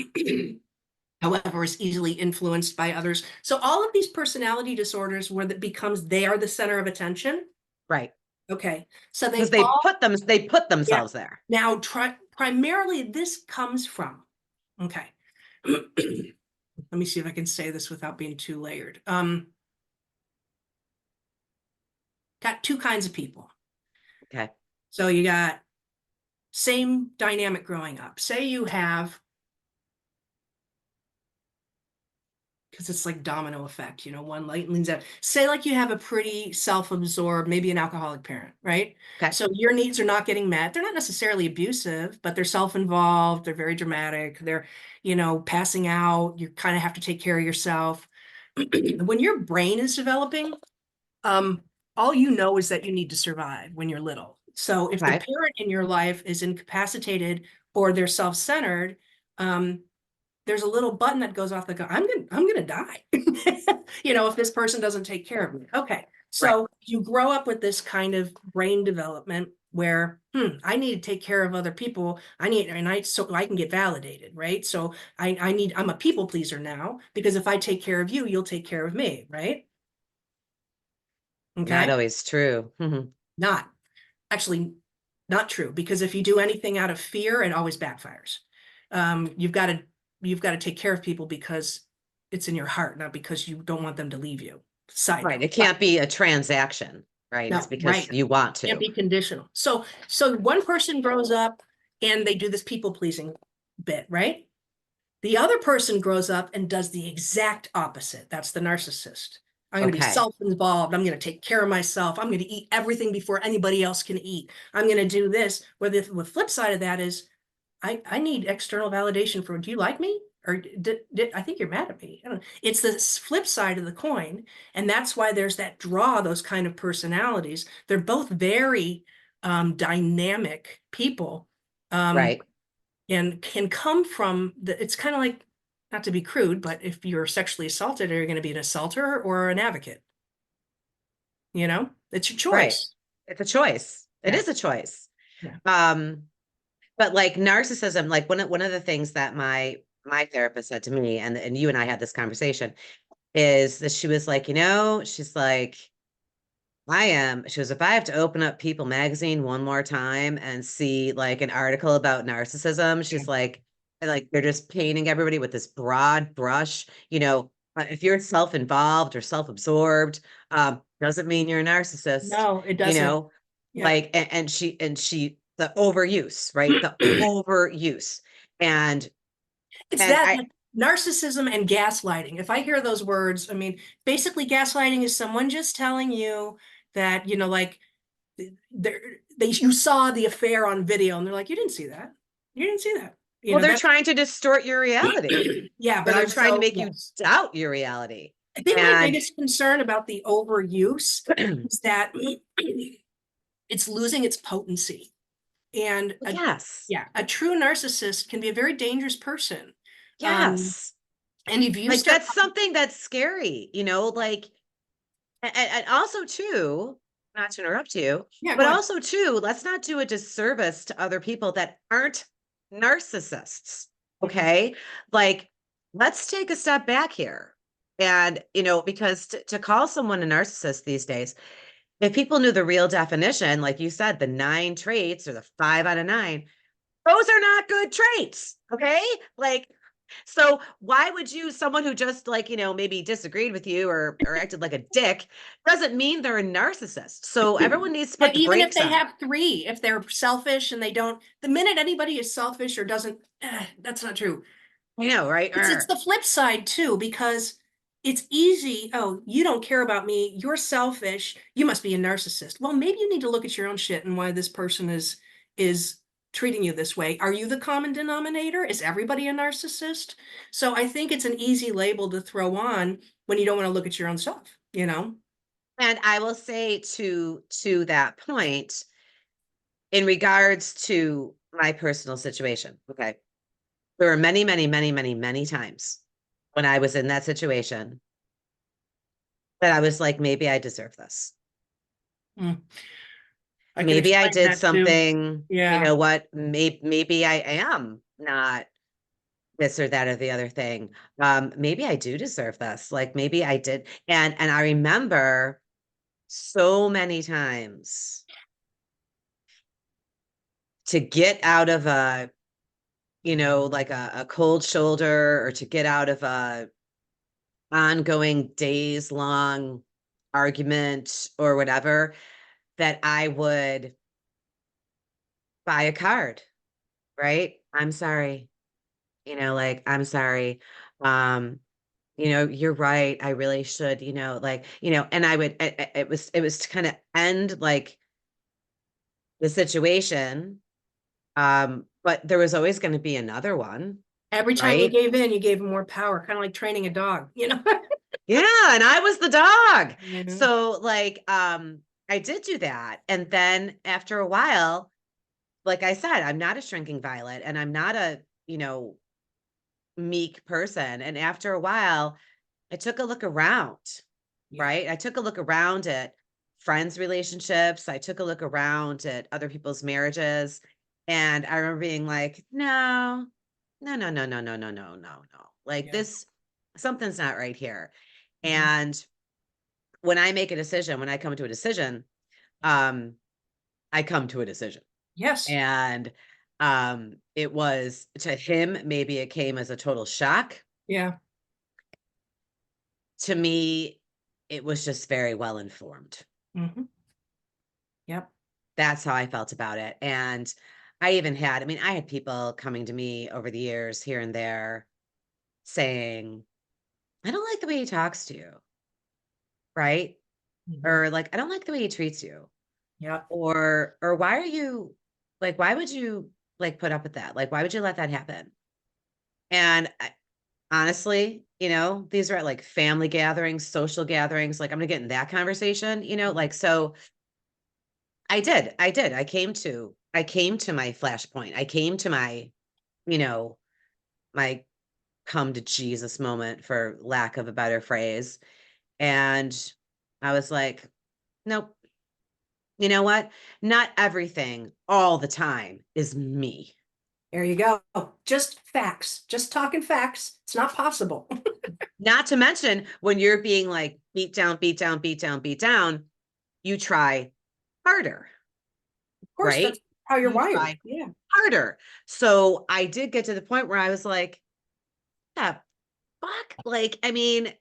however, is easily influenced by others. So all of these personality disorders where it becomes they are the center of attention. Right. Okay. So Because they all, they put yeah. themselves there. Now, primarily this comes from, okay. Let me see if I can say this without being too layered. Got two kinds of people. Okay. So you got same dynamic growing up. Say you have, because it's like domino effect, one light leans out. Say like you have a pretty self-absorbed, maybe an alcoholic parent, right? Okay. So your needs are not getting met. They're not necessarily abusive, but they're self-involved. They're very dramatic. They're, passing out. You kind of have to take care of yourself. When your brain is developing, all you know is that you need to survive when you're little. So if the parent in your life is incapacitated or they're self-centered, there's a little button that goes off the gun. I'm gonna die. You know, if this person doesn't take care of me. Okay. Right. So you grow up with this kind of brain development where, I need to take care of other people. So I can get validated, right? So I'm a people pleaser now, because if I take care of you, you'll take care of me, right? Not Okay. always true. Mhm. Not actually not true, because if you do anything out of fear, it always backfires. You've got to take care of people because it's in your heart, not because you don't want them to leave you. Side Right. note, It but can't be a transaction, right? It's no, because right. you want Can't to. be conditional. So one person grows up and they do this people pleasing bit, right? The other person grows up and does the exact opposite. That's the narcissist. I'm going to be Okay. self-involved. I'm going to take care of myself. I'm going to eat everything before anybody else can eat. I'm going to do this. Where the flip side of that is, I need external validation for, do you like me? Or I think you're mad at me. I don't know. It's the flip side of the coin. And that's why there's that draw, those kind of personalities. They're both very dynamic people. Um, Right. and can come from it's kind of like, not to be crude, but if you're sexually assaulted, are you going to be an assaulter or an advocate? You know, it's your Right. choice. It's a choice. It Yeah. is a choice. Yeah. Um, but like narcissism, like one of the things that my therapist said to me, and you and I had this conversation, is that she was like, she's like, she was, if I have to open up People magazine one more time and see like an article about narcissism, she's like they're just painting everybody with this broad brush, if you're self-involved or self-absorbed, doesn't mean you're a narcissist, No, it you doesn't. know, Yeah. like, and she, the overuse, right? The overuse. And, It's and that I, narcissism and gaslighting. If I hear those words, I mean, basically gaslighting is someone just telling you that, like, you saw the affair on video and they're like, you didn't see that. You didn't see that. well, they're That's trying to distort your reality, yeah, or but they're I'm trying to so make you yes. doubt your reality. I think my And biggest concern about the overuse is that it's losing its potency. And yes, yeah, a true narcissist can be a very dangerous person. Um, yes. and if you Like start, that's something that's scary, like, and also too, not to interrupt you, yeah, but go ahead. also too, let's not do a disservice to other people that aren't narcissists. Mhm. Okay. Like, let's take a step back here. And, because to call someone a narcissist these days, if people knew the real definition, like you said, the 9 traits or the 5 out of 9, those are not good traits. Okay. Like, so why would someone who just like, maybe disagreed with you or acted like a dick, doesn't mean they're a narcissist. So everyone needs to And put the even if brakes they on. have 3, if they're selfish and they don't, the minute anybody is selfish or doesn't, that's not true. I know, right? It's the flip side too, because it's easy. Oh, you don't care about me. You're selfish. You must be a narcissist. Well, maybe you need to look at your own shit and why this person is treating you this way. Are you the common denominator? Is everybody a narcissist? So I think it's an easy label to throw on when you don't want to look at your own stuff, you know? And I will say to that point, in regards to my personal situation, okay, there were many, many, many, many, many times when I was in that situation that I was like, maybe I deserve this. Mm, I can Maybe I explain did that too. something, Yeah. maybe I am not this or that or the other thing. Maybe I do deserve this. Like maybe I did. And I remember so many times to get out of like a cold shoulder, or to get out of a ongoing days long argument or whatever, that I would buy a card, right? I'm sorry. Like, I'm sorry. Um, you're right. I really should, like, and I would, it was to kind of end like the situation. But there was always going to be another one, Every time you right? gave in, you gave them more power, kind of like training a dog, you know? Yeah. And I was the dog. Yeah. So like, I did do that. And then after a while, like I said, I'm not a shrinking violet, and I'm not a, you know, meek person. And after a while, I took a look around, Yeah. right? I took a look around at friends' relationships. I took a look around at other people's marriages. And I remember being like, no, no, no, no, no, no, no, no, no, no. Like Yeah. this, something's not right here. Mhm. And when I make a decision, when I come to a decision, um, I come to a decision. Yes. And it was to him, maybe it came as a total shock. Yeah. To me, it was just very well informed. Mhm. Yep. That's how I felt about it. And I even had, I mean, I had people coming to me over the years here and there saying, I don't like the way he talks to you, right? Mhm. Or like, I don't like the way he treats you. Yep. Or why are you like, why would you like put up with that? Like, why would you let that happen? And honestly, these are at like family gatherings, social gatherings. Like, I'm gonna get in that conversation, Mhm. like, so I did. I came to my flashpoint. I came to my, you know, my come to Jesus moment, for lack of a better phrase. And I was like, nope, you know what? Not everything all the time is me. There you go. Just facts. Just talking facts. It's not possible. Of Not to mention when you're being like beat down, beat down, beat down, beat down, you try harder, course, that's right? how you're You wired. try Yeah. harder. So I did get to the point where I was like, yeah, fuck. Like, I mean,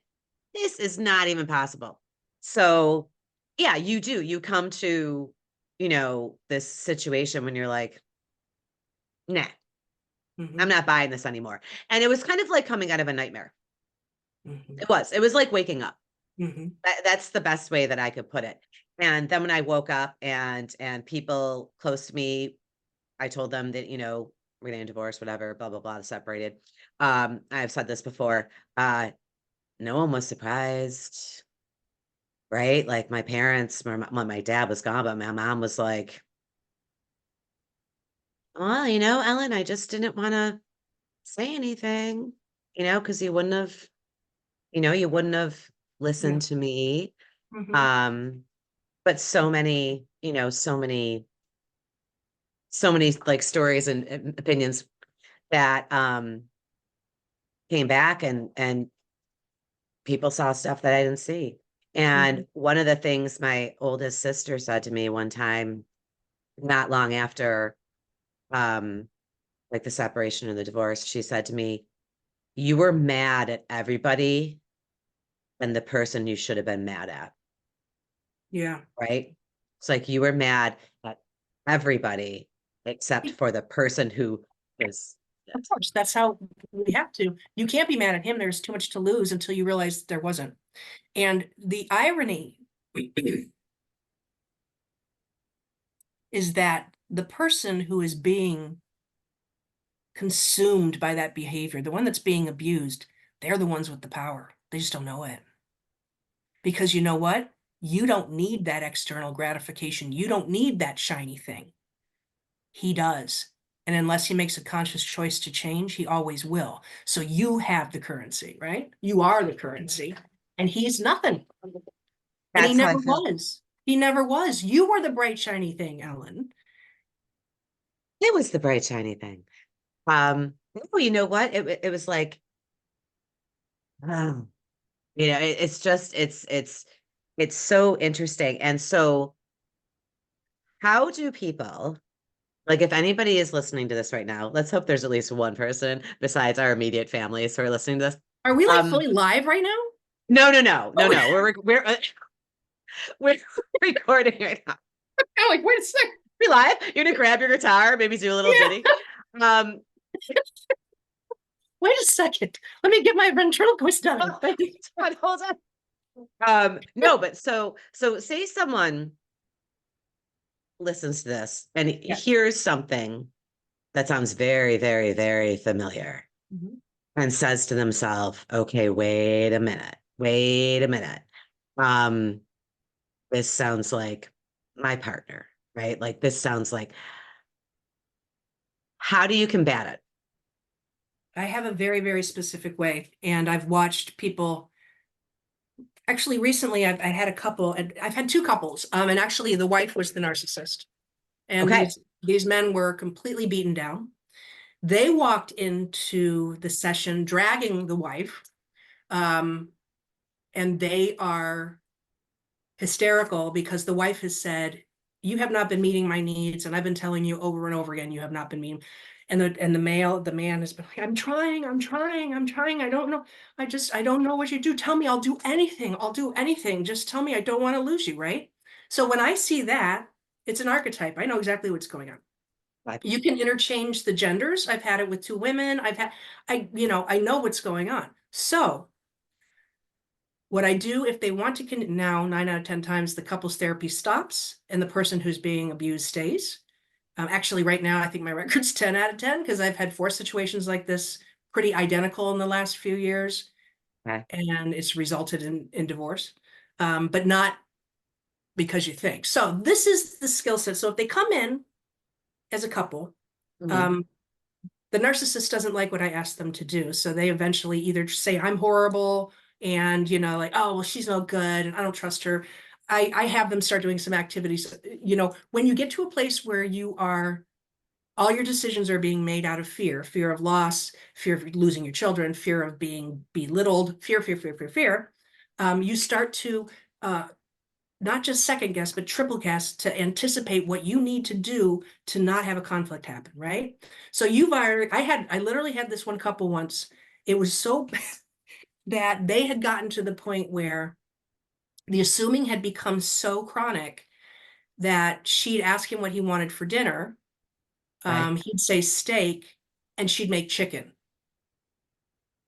this is not even possible. So yeah, you do. You come to, this situation when you're like, nah, I'm Mhm. not buying this anymore. And it was kind of like coming out of a nightmare. Mhm. It was like waking up. Mhm. That's the best way that I could put it. And then when I woke up and people close to me, I told them that, we're getting a divorce, whatever, blah, blah, blah, separated. I've said this before. No one was surprised, right? Like my parents, when my dad was gone, but my mom was like, well, Ellen, I just didn't want to say anything, because you wouldn't have Yeah. listened to me. Mhm. Um, but so many like stories and opinions that came back and people saw stuff that I didn't see. And Mhm. one of the things my oldest sister said to me one time, not long after um like the separation and the divorce, she said to me, "You were mad at everybody and the person you should have been mad at." Yeah. Right? It's like you were mad at everybody except for the person who was Of it. course, that's how we have to. You can't be mad at him. There's too much to lose until you realize there wasn't. And the irony is that the person who is being consumed by that behavior, the one that's being abused, they're the ones with the power. They just don't know it. Because you know what? You don't need that external gratification. You don't need that shiny thing. He does. And unless he makes a conscious choice to change, he always will. So you have the currency, right? You are the currency. And he's nothing. And he That's how I never feel. was. He never was. You were the bright, shiny thing, Ellen. It was the bright shiny thing. No, you know what? It was like, oh, it's just it's so interesting. And so how do people, like, if anybody is listening to this right now, let's hope there's at least one person besides our immediate families who are listening to this. Are we like Um, fully live right now? no, no, no, no, Oh, no. We're recording right now. I'm like, wait a second. We live. You're gonna grab your guitar, maybe do a little ditty. Yeah. Um, Wait a second. Let me get my ventriloquist done. hold on. No, but so say someone listens to this and Yeah. hears something that sounds very, very, very familiar Mhm. and says to themselves, okay, wait a minute, wait a minute. Um, this sounds like my partner, right? Like this sounds like, how do you combat it? I have a very, very specific way, and I've watched people. Actually, recently I had a couple, and I've had two couples, and actually the wife was the narcissist, and Okay. these men were completely beaten down. They walked into the session dragging the wife, and they are hysterical because the wife has said, "You have not been meeting my needs, and I've been telling you over and over again, you have not been meeting." And the man has been like, "I'm trying, I'm trying, I'm trying. I don't know. I don't know what you do. Tell me, I'll do anything. I'll do anything. Just tell me, I don't want to lose you, right?" So when I see that, it's an archetype. I know exactly what's going on. Right. You can interchange the genders. I've had it with two women. I know what's going on. So what I do if they want to now 9 out of 10 times the couples therapy stops and the person who's being abused stays. Actually, right now I think my record's 10 out of 10 because I've had 4 situations like this pretty identical in the last few years, Okay. and it's resulted in divorce, but not because you think. So this is the skill set. So if they come in as a couple, Mhm. um, the narcissist doesn't like what I ask them to do. So they eventually either say I'm horrible and, like, oh, well, she's no good and I don't trust her. I have them start doing some activities. When you get to a place where all your decisions are being made out of fear of loss, fear of losing your children, fear of being belittled, fear. You start to not just second guess, but triple guess to anticipate what you need to do to not have a conflict happen, right? So I literally had this one couple once. It was so bad that they had gotten to the point where the assuming had become so chronic that she'd ask him what he wanted for dinner. Okay. He'd say steak and she'd make chicken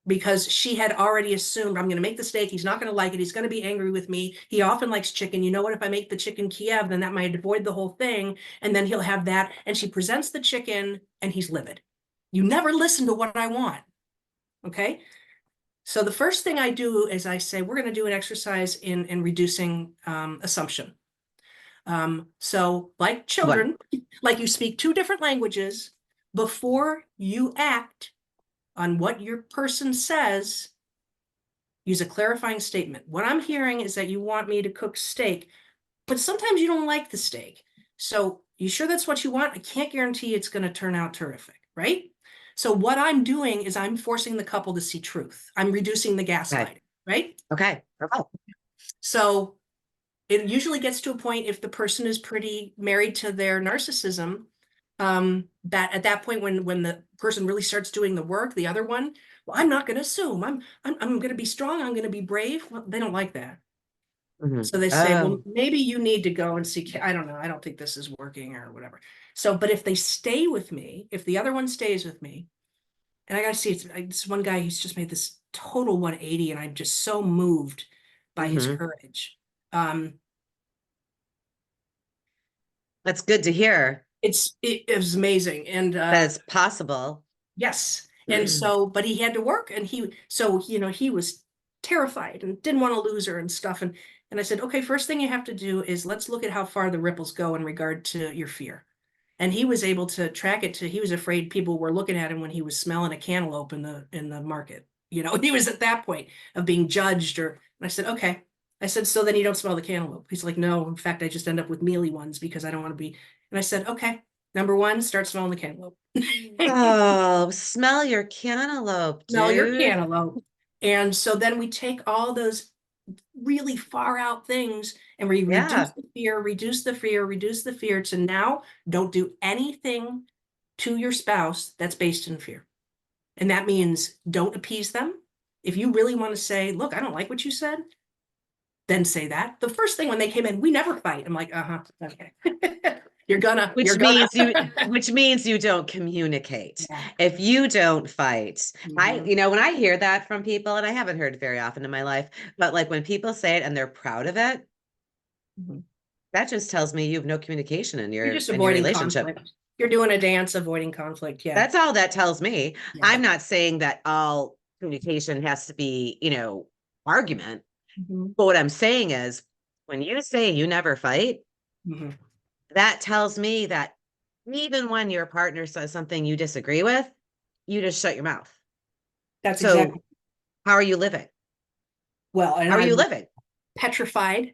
because she had already assumed I'm going to make the steak. He's not going to like it. He's going to be angry with me. He often likes chicken. You know what? If I make the chicken Kiev, then that might avoid the whole thing. And then he'll have that. And she presents the chicken and he's livid. You never listen to what I want. Okay. So the first thing I do is I say, we're going to do an exercise in reducing assumption. So like What? children, like you speak 2 different languages before you act on what your person says, use a clarifying statement. What I'm hearing is that you want me to cook steak, but sometimes you don't like the steak. So you sure that's what you want? I can't guarantee it's going to turn out terrific, right? So what I'm doing is I'm forcing the couple to see truth. I'm reducing the Okay. gaslighting, right? Okay. Okay. So it usually gets to a point if the person is pretty married to their narcissism, that at that point when the person really starts doing the work, the other one, well, I'm not going to assume. I'm going to be strong. I'm going to be brave. Well, they don't like that. Mhm. So they say, well, Oh, maybe you need to go and see. I don't know. I don't think this is working or whatever. So, but if they stay with me, if the other one stays with me, and I got to see, it's one guy who's just made this total 180, and I'm just so moved by his mhm. courage. Um, That's good to hear it was amazing. And that it's possible. yes. And so, but he had to work and he was terrified and didn't want to lose her and stuff. And I said, okay, first thing you have to do is let's look at how far the ripples go in regard to your fear. And he was able to track it he was afraid people were looking at him when he was smelling a cantaloupe in the market. He was at that point of being judged and I said, okay. I said, so then you don't smell the cantaloupe. He's like, no, in fact, I just end up with mealy ones because I don't want to be. And I said, okay, number one, start smelling the cantaloupe. Oh, smell your cantaloupe, Smell your dude. cantaloupe. And so then we take all those really far out things and we reduce Yeah. the fear, reduce the fear, reduce the fear to now don't do anything to your spouse that's based in fear. And that means don't appease them. If you really want to say, look, I don't like what you said, then say that. The first thing when they came in, we never fight. I'm like, uh-huh, okay. you're gonna. Which means you don't communicate. Yeah. If you don't fight, Mhm. when I hear that from people, and I haven't heard it very often in my life, but like when people say it and they're proud of it, Mhm. that just tells me you have no communication in You're your just in your avoiding relationship. conflict. You're doing a dance avoiding conflict. Yeah. That's all that tells me. Yeah. I'm not saying that all communication has to be, argument. Mhm. But what I'm saying is when you say you never fight, Mhm. that tells me that even when your partner says something you disagree with, you just shut your mouth. That's So exactly, how are you living? well, and How are you I'm living? petrified,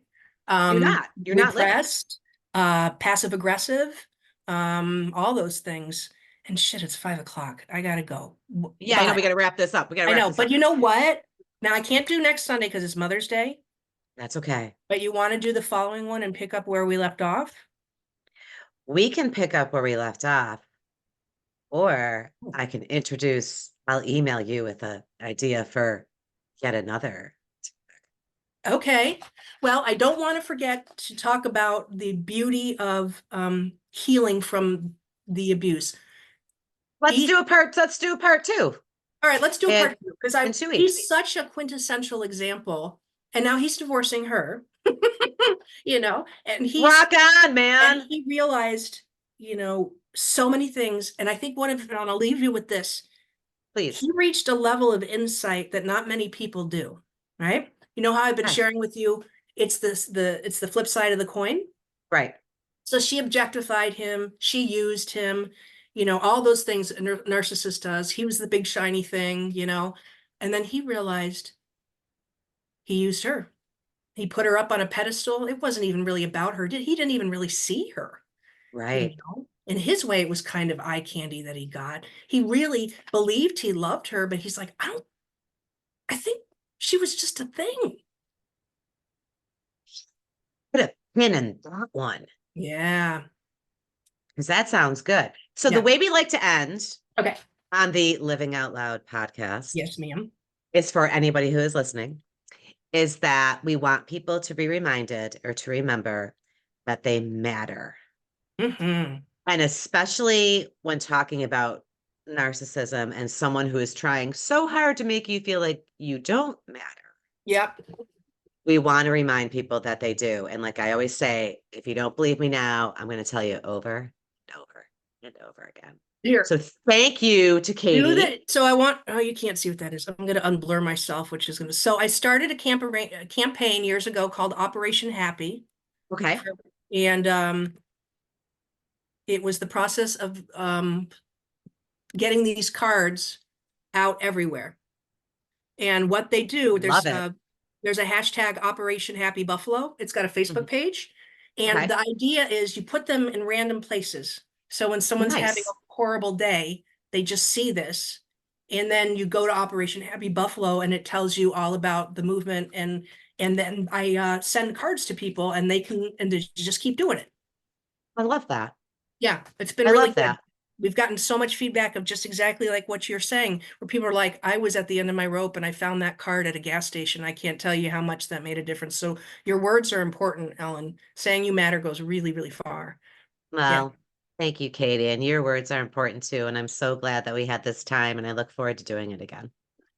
You're not living. repressed, passive aggressive, all those things. And shit, it's 5 o'clock. I gotta go. Yeah, I know But we got to wrap this up. We got to I wrap know, this but up. you know what? Now I can't do next Sunday because it's Mother's Day, That's okay. but you want to do the following one and pick up where we left off? We can pick up where we left off, or I can I'll email you with an idea for yet another. Okay. Well, I don't want to forget to talk about the beauty of healing from the abuse. Each Let's do a part two All right, let's do a in, part two because in 2 weeks. he's such a quintessential example. And now he's divorcing her, and Rock on, man. he realized, so many things. And I think and I'll leave you with this. Please. He reached a level of insight that not many people do, right? You know how I've been Okay. sharing with you, it's the flip side of the coin. Right. So she objectified him, she used him, all those things a narcissist does. He was the big shiny thing, and then he realized he used her. He put her up on a pedestal. It wasn't even really about her. He didn't even really see her. Right. In his way, it was kind of eye candy that he got. He really believed he loved her, but he's like, I think she was just a thing. Put a pin in that one Yeah. because that sounds good. So Yeah. the way we like to end Okay. on the Living Out Loud podcast Yes, ma'am. is for anybody who is listening, is that we want people to be reminded or to remember that they matter. Mm-hmm. And especially when talking about narcissism and someone who is trying so hard to make you feel like you don't matter. Yep. We want to remind people that they do. And like I always say, if you don't believe me now, I'm going to tell you over and over and over again. Here. So thank you to Katie. So you can't see what that is. I'm going to unblur myself, so I started a campaign years ago called Operation Happy. Okay. And it was the process of getting these cards out everywhere. And what they do, Love it. there's a hashtag Operation Happy Buffalo. It's got a Facebook page. And Okay. the idea is you put them in random places. So when someone's having Nice. a horrible day, they just see this. And then you go to Operation Happy Buffalo and it tells you all about the movement. And then I send cards to people and they just keep doing it. I love that. Yeah, it's been I really love good. that. We've gotten so much feedback of just exactly like what you're saying, where people are like, I was at the end of my rope and I found that card at a gas station. I can't tell you how much that made a difference. So your words are important, Ellen. Saying you matter goes really, really far. Well, thank you, Katie. And your words are important too. And I'm so glad that we had this time and I look forward to doing it again.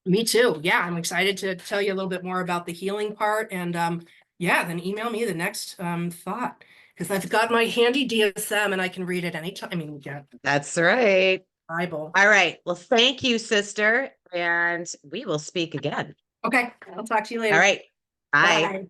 Me too. Yeah, I'm excited to tell you a little bit more about the healing part. And then email me the next thought. Because I've got my handy DSM and I can read it anytime. I mean, we got That's right. Bible. All right. Well, thank you, sister. And we will speak again. Okay, I'll talk to you later. All right. Bye. Bye.